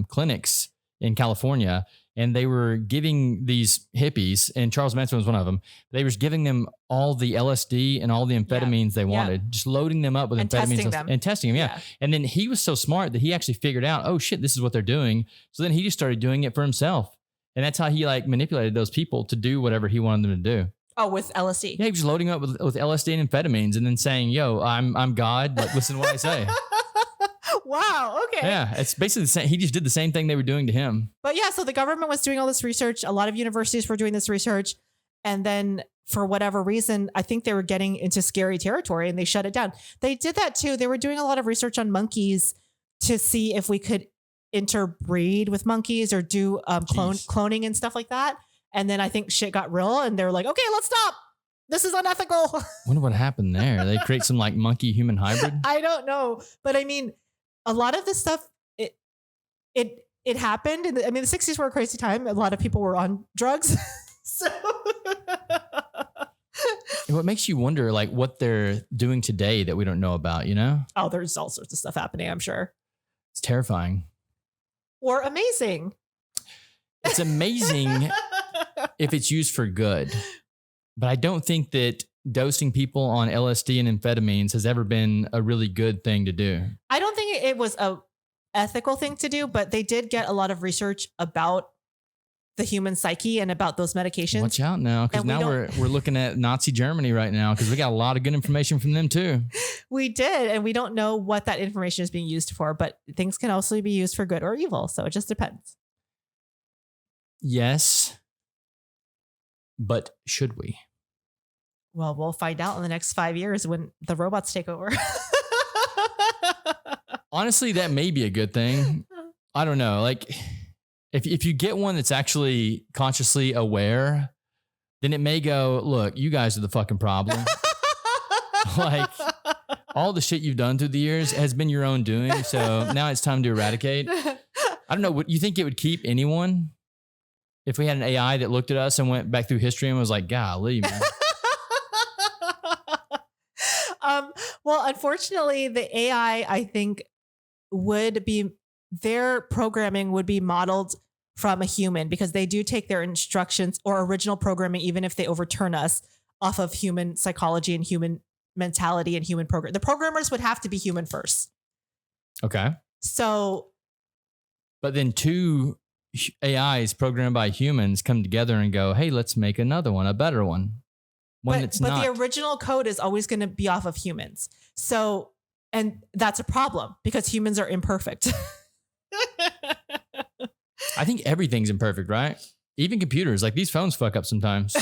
clinics in California, and they were giving these hippies, and Charles Manson was one of them. They was giving them all the LSD and all the amphetamines they wanted, just loading them up with amphetamines and testing them. Yeah. And then he was so smart that he actually figured out, oh shit, this is what they're doing. So then he just started doing it for himself, and that's how he like manipulated those people to do whatever he wanted them to do. Oh, with LSD. Yeah, he was loading up with LSD and amphetamines and then saying, yo, I'm God, but listen to what I say. Wow. Okay. Yeah. It's basically the same. He just did the same thing they were doing to him. But yeah, so the government was doing all this research. A lot of universities were doing this research. And then for whatever reason, I think they were getting into scary territory and they shut it down. They did that too. They were doing a lot of research on monkeys to see if we could interbreed with monkeys or do cloning and stuff like that. And then I think shit got real and they were like, okay, let's stop. This is unethical. I wonder what happened there. They create some like monkey human hybrid. I don't know. But I mean, a lot of this stuff, it happened. The 60s were a crazy time. A lot of people were on drugs. So what makes you wonder like what they're doing today that we don't know about, you know? Oh, there's all sorts of stuff happening, I'm sure. It's terrifying. Or amazing. it's amazing if it's used for good. But I don't think that dosing people on LSD and amphetamines has ever been a really good thing to do. I don't think it was a ethical thing to do, but they did get a lot of research about the human psyche and about those medications. Watch out now, because now we're looking at Nazi Germany right now, because we got a lot of good information from them too. We did, and we don't know what that information is being used for, but things can also be used for good or evil, so it just depends. Yes, but should we? Well, we'll find out in the next 5 years when the robots take over. Honestly, that may be a good thing. I don't know. Like, if you get one that's actually consciously aware, then it may go, look, you guys are the fucking problem. Like, all the shit you've done through the years has been your own doing. So now it's time to eradicate. I don't know. Would you think it would keep anyone if we had an AI that looked at us and went back through history and was like, golly, man. Well, unfortunately, the AI, I think, their programming would be modeled from a human, because they do take their instructions or original programming, even if they overturn us, off of human psychology and human mentality and human program. The programmers would have to be human first. Okay. So. But then two AIs programmed by humans come together and go, hey, let's make another one, a better one. But the original code is always going to be off of humans. So, and that's a problem because humans are imperfect. I think everything's imperfect, right? Even computers, like these phones fuck up sometimes.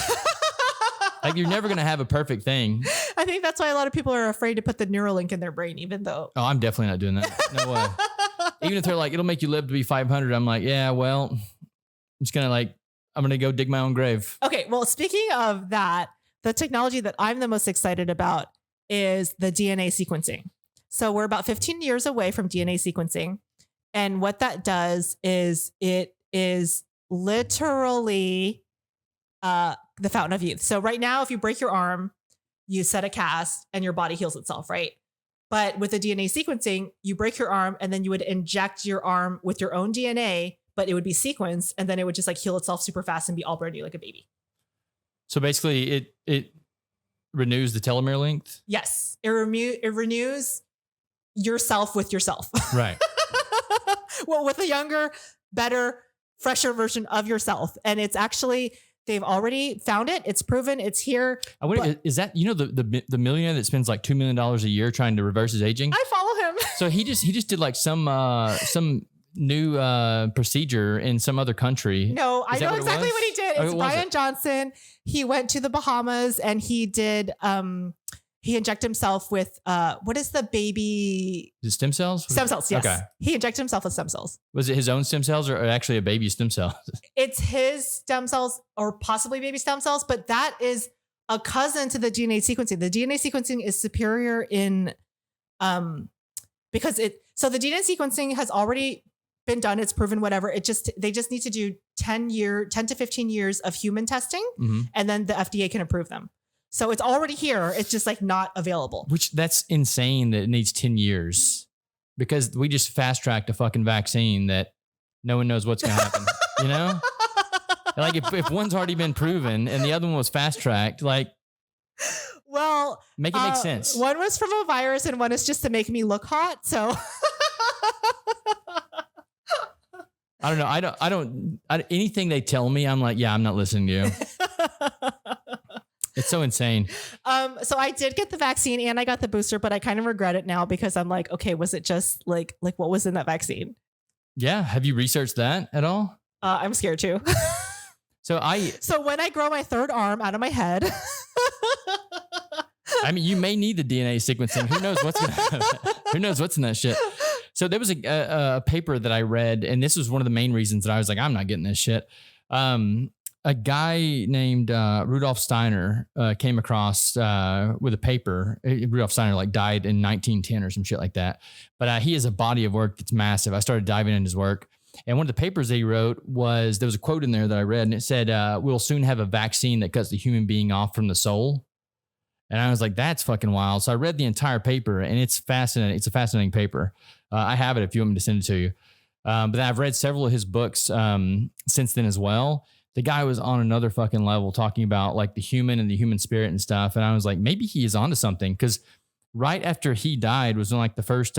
Like you're never going to have a perfect thing. I think that's why a lot of people are afraid to put the Neuralink in their brain, even though. Oh, I'm definitely not doing that. No way. Even if they're like, it'll make you live to be 500. I'm like, yeah, well, I'm just going to I'm going to go dig my own grave. Okay. Well, speaking of that, the technology that I'm the most excited about is the DNA sequencing. So we're about 15 years away from DNA sequencing. And what that does is it is literally the fountain of youth. So right now, if you break your arm, you set a cast and your body heals itself, right? But with the DNA sequencing, you break your arm and then you would inject your arm with your own DNA, but it would be sequenced and then it would just heal itself super fast and be all brand new like a baby. So basically it renews the telomere length? Yes. It renews yourself with yourself. Right. Well, with a younger, better, fresher version of yourself. And it's actually, they've already found it. It's proven. It's here. Is that, the millionaire that spends $2 million a year trying to reverse his aging? I follow him. So he just did some new procedure in some other country. No, I know exactly what he did. It's Brian Johnson. He went to the Bahamas and he did, he injected himself with, what is the baby? The stem cells? Stem cells, yes. Okay. He injected himself with stem cells. Was it his own stem cells or actually a baby stem cell? It's his stem cells or possibly baby stem cells, but that is a cousin to the DNA sequencing. The DNA sequencing is superior in, because so the DNA sequencing has already been done. It's proven whatever. They just need to do 10 to 15 years of human testing, and then the FDA can approve them. So it's already here. It's just not available. Which that's insane that it needs 10 years because we just fast tracked a fucking vaccine that no one knows what's going to happen. If one's already been proven and the other one was fast tracked, well, make it make sense. One was from a virus and one is just to make me look hot. So I don't know. I don't anything they tell me, I'm like, yeah, I'm not listening to you. It's so insane. So I did get the vaccine and I got the booster, but I kind of regret it now because I'm like, okay, was it just like what was in that vaccine? Yeah. Have you researched that at all? I'm scared too. So when I grow my third arm out of my head, I mean, you may need the DNA sequencing. Who knows what's in that shit? So there was a paper that I read, and this was one of the main reasons that I was like, I'm not getting this shit. A guy named Rudolf Steiner came across with a paper. Rudolf Steiner died in 1910 or some shit like that. But he has a body of work that's massive. I started diving into his work. And one of the papers that he wrote there was a quote in there that I read, and it said, we'll soon have a vaccine that cuts the human being off from the soul. And I was like, that's fucking wild. So I read the entire paper, and it's fascinating. It's a fascinating paper. I have it if you want me to send it to you. But then I've read several of his books since then as well. The guy was on another fucking level talking about like the human and the human spirit and stuff. And I was like, maybe he is onto something. Cause right after he died was when like the first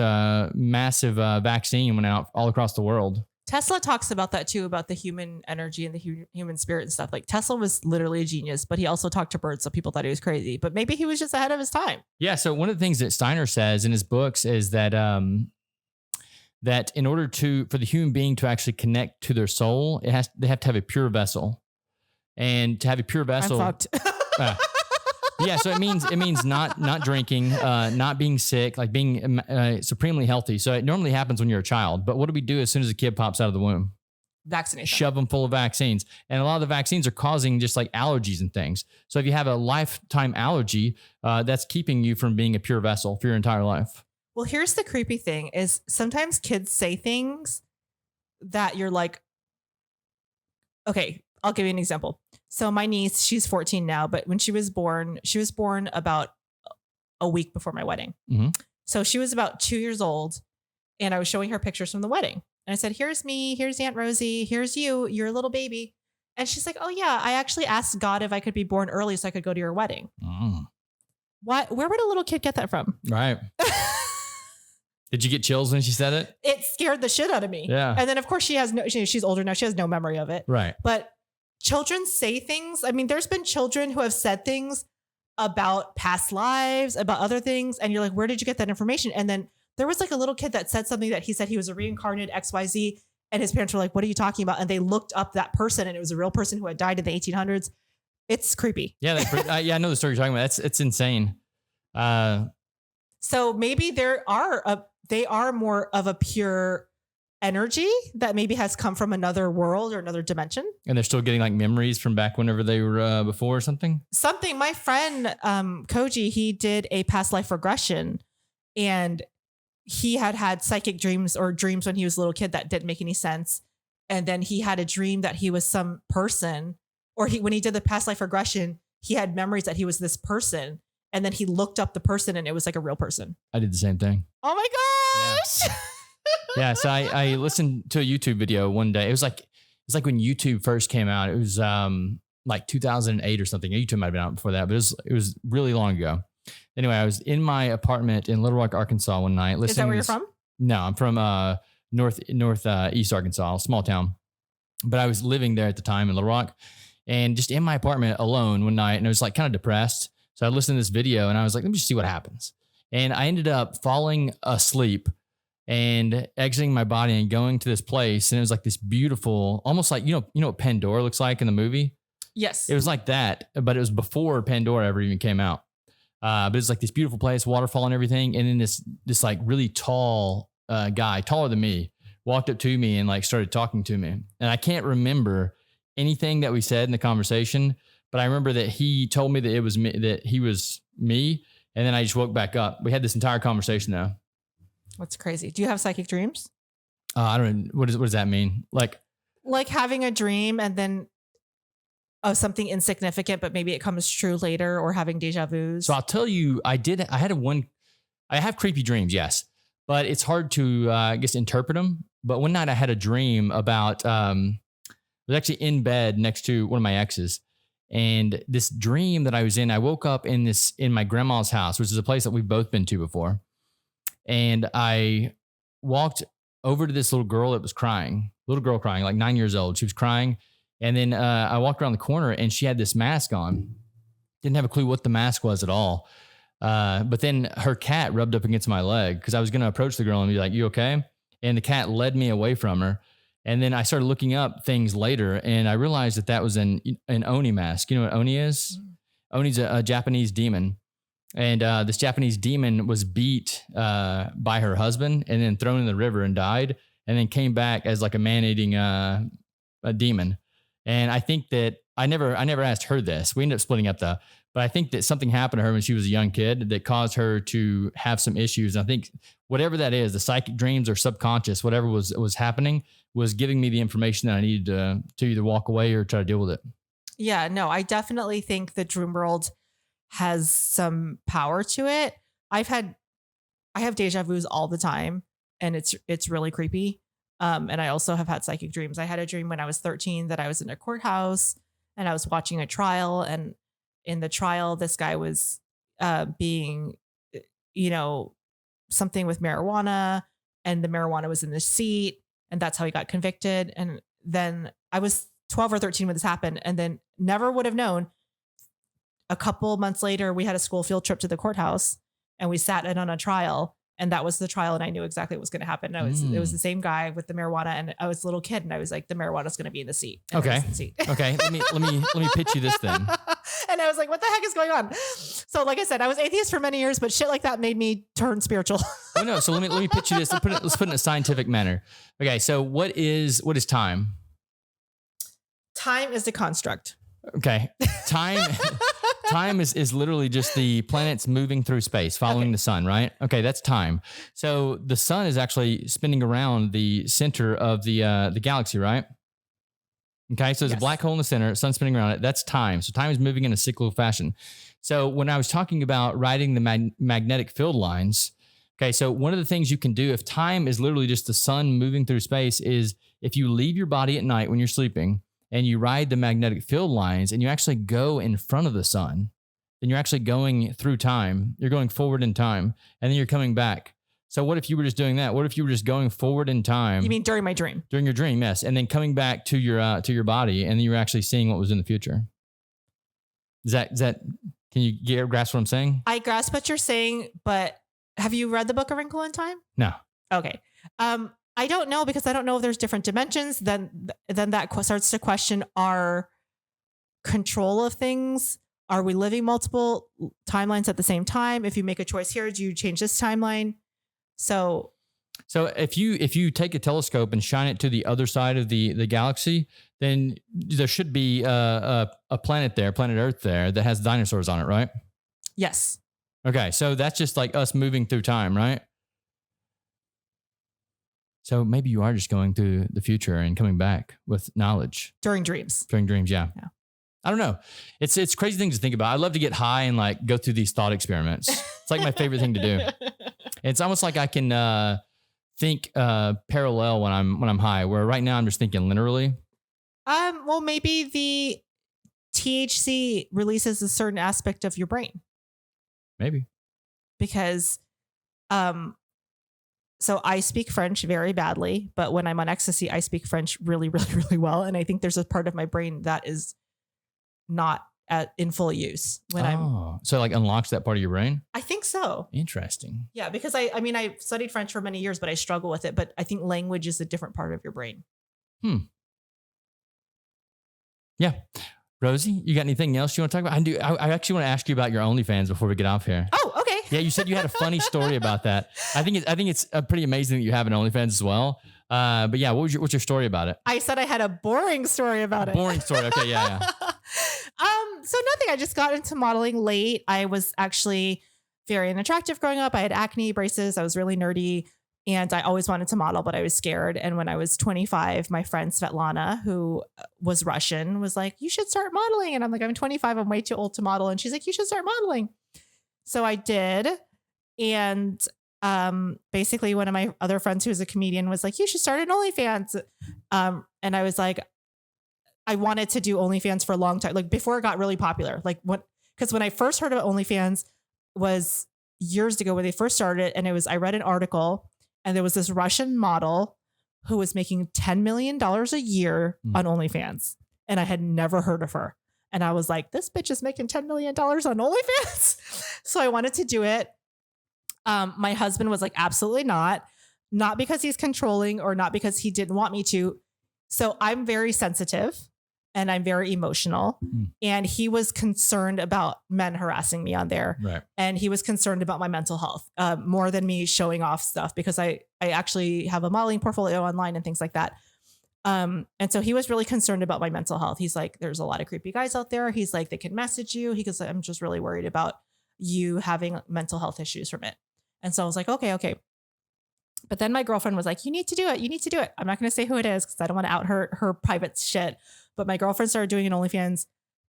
massive vaccine went out all across the world. Tesla talks about that too, about the human energy and the human spirit and stuff. Like Tesla was literally a genius, but he also talked to birds. So people thought he was crazy, but maybe he was just ahead of his time. Yeah. So one of the things that Steiner says in his books is that, that in order for the human being to actually connect to their soul, they have to have a pure vessel, and to have a pure vessel. I'm fucked. Yeah. So it means not drinking, not being sick, like being supremely healthy. So it normally happens when you're a child, but what do we do as soon as a kid pops out of the womb? Vaccination. Shove them full of vaccines. And a lot of the vaccines are causing just like allergies and things. So if you have a lifetime allergy, that's keeping you from being a pure vessel for your entire life. Well, here's the creepy thing is sometimes kids say things that you're like, okay, I'll give you an example. So my niece, she's 14 now, but when she was born about a week before my wedding. Mm-hmm. So she was about 2 years old and I was showing her pictures from the wedding. And I said, here's me, here's Aunt Rosie, here's you, you're a little baby. And she's like, oh yeah, I actually asked God if I could be born early so I could go to your wedding. Mm. What? Where would a little kid get that from? Right. Did you get chills when she said it? It scared the shit out of me. Yeah. And then of course she's older now. She has no memory of it. Right. But children say things. I mean, there's been children who have said things about past lives, about other things. And you're like, where did you get that information? And then there was like a little kid that said something that he said he was a reincarnated XYZ. And his parents were like, what are you talking about? And they looked up that person and it was a real person who had died in the 1800s. It's creepy. Yeah. I know the story you're talking about. It's insane. So maybe they are more of a pure energy that maybe has come from another world or another dimension. And they're still getting like memories from back whenever they were before or something. My friend, Koji, he did a past life regression and he had psychic dreams or dreams when he was a little kid that didn't make any sense. And then he had a dream that he was some person, or when he did the past life regression, he had memories that he was this person. And then he looked up the person and it was like a real person. I did the same thing. Oh my gosh. Yeah. So I listened to a YouTube video one day. It was like when YouTube first came out. It was like 2008 or something. YouTube might have been out before that, but it was really long ago. Anyway, I was in my apartment in Little Rock, Arkansas one night. Is that where you're from? No, I'm from northeast Arkansas, small town. But I was living there at the time in Little Rock, and just in my apartment alone one night, and I was like kind of depressed. So I listened to this video and I was like, let me just see what happens. And I ended up falling asleep and exiting my body and going to this place. And it was like this beautiful, almost like, you know what Pandora looks like in the movie? Yes. It was like that, but it was before Pandora ever even came out. But it's like this beautiful place, waterfall and everything. And then this like really tall guy, taller than me, walked up to me and like started talking to me. And I can't remember anything that we said in the conversation, but I remember that he told me that it was me, that he was me. And then I just woke back up. We had this entire conversation though. What's crazy? Do you have psychic dreams? I don't know. What does that mean? Like having a dream and then of something insignificant, but maybe it comes true later, or having deja vus. So I'll tell you, I have creepy dreams. Yes. But it's hard to, I guess, interpret them. But one night I had a dream about, I was actually in bed next to one of my exes. And this dream that I was in, I woke up in my grandma's house, which is a place that we've both been to before. And I walked over to this little girl that was crying, like 9 years old. She was crying. And then I walked around the corner and she had this mask on. Didn't have a clue what the mask was at all. But then her cat rubbed up against my leg because I was going to approach the girl and be like, you okay? And the cat led me away from her. And then I started looking up things later and I realized that was an Oni mask. You know what Oni is? Oni's a Japanese demon. And this Japanese demon was beat by her husband and then thrown in the river and died, and then came back as like a man-eating a demon. And I think that I never asked her this. We ended up splitting up though. But I think that something happened to her when she was a young kid that caused her to have some issues. And I think whatever that is, the psychic dreams or subconscious, whatever was happening, was giving me the information that I needed to either walk away or try to deal with it. Yeah, no, I definitely think the dream world has some power to it. I have deja vus all the time, and it's really creepy. And I also have had psychic dreams. I had a dream when I was 13 that I was in a courthouse and I was watching a trial. And in the trial, this guy was being, something with marijuana, and the marijuana was in the seat. And that's how he got convicted. And then I was 12 or 13 when this happened, and then never would have known. A couple months later, we had a school field trip to the courthouse and we sat in on a trial, and that was the trial. And I knew exactly what was going to happen. It was the same guy with the marijuana, and I was a little kid, and I was like, the marijuana is going to be in the seat. Okay. The seat. Okay. Let me pitch you this then. And I was like, what the heck is going on? So like I said, I was atheist for many years, but shit like that made me turn spiritual. Oh no. So let me pitch you this. Let's put it in a scientific manner. Okay. So what is time? Time is the construct. Okay. Time is literally just the planets moving through space, following the sun, right? Okay, that's time. So the sun is actually spinning around the center of the galaxy, right? Okay, so there's a black hole in the center, sun spinning around it. That's time. So time is moving in a cyclical fashion. So when I was talking about writing the magnetic field lines, okay, so one of the things you can do if time is literally just the sun moving through space is if you leave your body at night when you're sleeping, and you ride the magnetic field lines and you actually go in front of the sun, then you're actually going through time. You're going forward in time, and then you're coming back. So what if you were just doing that? What if you were just going forward in time? You mean during my dream? During your dream, yes. And then coming back to your body, and then you were actually seeing what was in the future. Is that, can you grasp what I'm saying? I grasp what you're saying, but have you read the book A Wrinkle in Time? No. Okay. I don't know, because I don't know if there's different dimensions. Then that starts to question our control of things. Are we living multiple timelines at the same time? If you make a choice here, do you change this timeline? So if you take a telescope and shine it to the other side of the galaxy, then there should be a planet there, planet Earth there, that has dinosaurs on it, right? Yes. Okay, so that's just like us moving through time, right? So maybe you are just going through the future and coming back with knowledge. During dreams, yeah. I don't know. It's crazy things to think about. I love to get high and like go through these thought experiments. It's like my favorite thing to do. It's almost like I can think parallel when I'm high, where right now I'm just thinking linearly. Well, maybe the THC releases a certain aspect of your brain. Maybe. Because so I speak French very badly, but when I'm on ecstasy, I speak French really, really, really well. And I think there's a part of my brain that is not in full use when so like unlocks that part of your brain? I think so. Interesting. Yeah, because I studied French for many years, but I struggle with it. But I think language is a different part of your brain. Yeah. Rosie, you got anything else you want to talk about? I actually want to ask you about your OnlyFans before we get off here. Oh, okay. Yeah, you said you had a funny story about that. I think it's pretty amazing that you have an OnlyFans as well. But yeah, what's your story about it? I said I had a boring story about it. Boring story. Okay, yeah. So nothing. I just got into modeling late. I was actually very unattractive growing up. I had acne, braces. I was really nerdy. And I always wanted to model, but I was scared. And when I was 25, my friend Svetlana, who was Russian, was like, you should start modeling. And I'm like, I'm 25. I'm way too old to model. And she's like, you should start modeling. So I did. And basically one of my other friends who's a comedian was like, you should start an OnlyFans. And I was like, I wanted to do OnlyFans for a long time, like before it got really popular. Because when I first heard of OnlyFans was years ago when they first started, and I read an article, and there was this Russian model who was making $10 million a year on OnlyFans. And I had never heard of her. And I was like, this bitch is making $10 million on OnlyFans. So I wanted to do it. My husband was like, absolutely not because he's controlling or not because he didn't want me to. So I'm very sensitive and I'm very emotional. And he was concerned about men harassing me on there. Right. And he was concerned about my mental health more than me showing off stuff, because I actually have a modeling portfolio online and things like that. And so he was really concerned about my mental health. He's like, there's a lot of creepy guys out there. He's like, they can message you. He goes, I'm just really worried about you having mental health issues from it. And so I was like, okay. But then my girlfriend was like, you need to do it. I'm not going to say who it is because I don't want to out her private shit. But my girlfriend started doing an OnlyFans.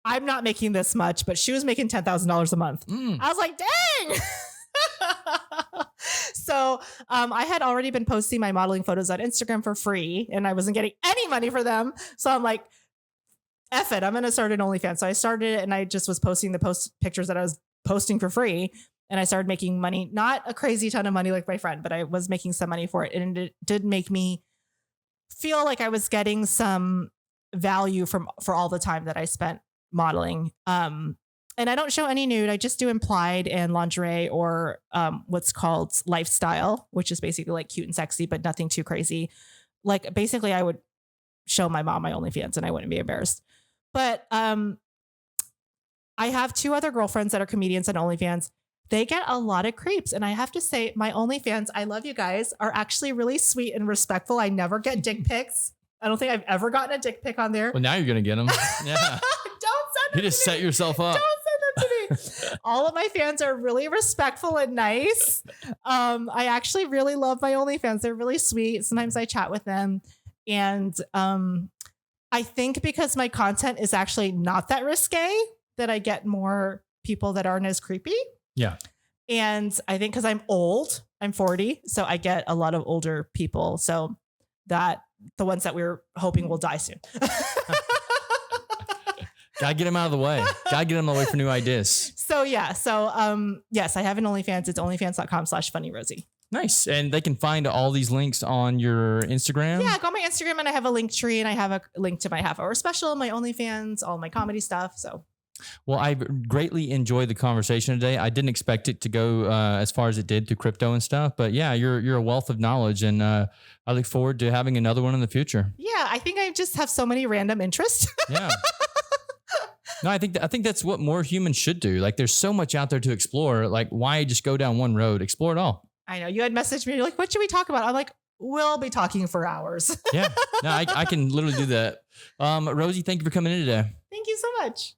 I'm not making this much, but she was making $10,000 a month. I was like, dang. So I had already been posting my modeling photos on Instagram for free and I wasn't getting any money for them. So I'm like, F it, I'm going to start an OnlyFans. So I started it and I just was posting the pictures that I was posting for free. And I started making money, not a crazy ton of money like my friend, but I was making some money for it. And it did make me feel like I was getting some value for all the time that I spent modeling. And I don't show any nude. I just do implied and lingerie or what's called lifestyle, which is basically like cute and sexy, but nothing too crazy. Like basically I would show my mom my OnlyFans and I wouldn't be embarrassed. But I have 2 other girlfriends that are comedians on OnlyFans. They get a lot of creeps. And I have to say my OnlyFans, I love you guys, are actually really sweet and respectful. I never get dick pics. I don't think I've ever gotten a dick pic on there. Well, now you're going to get them. Yeah. Don't send them. You just set yourself up. Don't send them to me. All of my fans are really respectful and nice. I actually really love my OnlyFans. They're really sweet. Sometimes I chat with them. And I think because my content is actually not that risque, that I get more people that aren't as creepy. Yeah. And I think because I'm old, I'm 40. So I get a lot of older people. So that the ones that we're hoping will die soon. Gotta get them out of the way. Gotta get them away for new ideas. So yeah. So yes, I have an OnlyFans. It's onlyfans.com/funnyrosie. Nice. And they can find all these links on your Instagram. Yeah, go on my Instagram and I have a link tree and I have a link to my half-hour special, my OnlyFans, all my comedy stuff. So well, I greatly enjoyed the conversation today. I didn't expect it to go as far as it did through crypto and stuff, but yeah, you're a wealth of knowledge, and I look forward to having another one in the future. Yeah, I think I just have so many random interests. Yeah. No, I think that's what more humans should do. Like, there's so much out there to explore. Like, why just go down one road? Explore it all. I know you had messaged me. You're like, what should we talk about? I'm like, we'll be talking for hours. Yeah. No, I can literally do that. Rosie, thank you for coming in today. Thank you so much.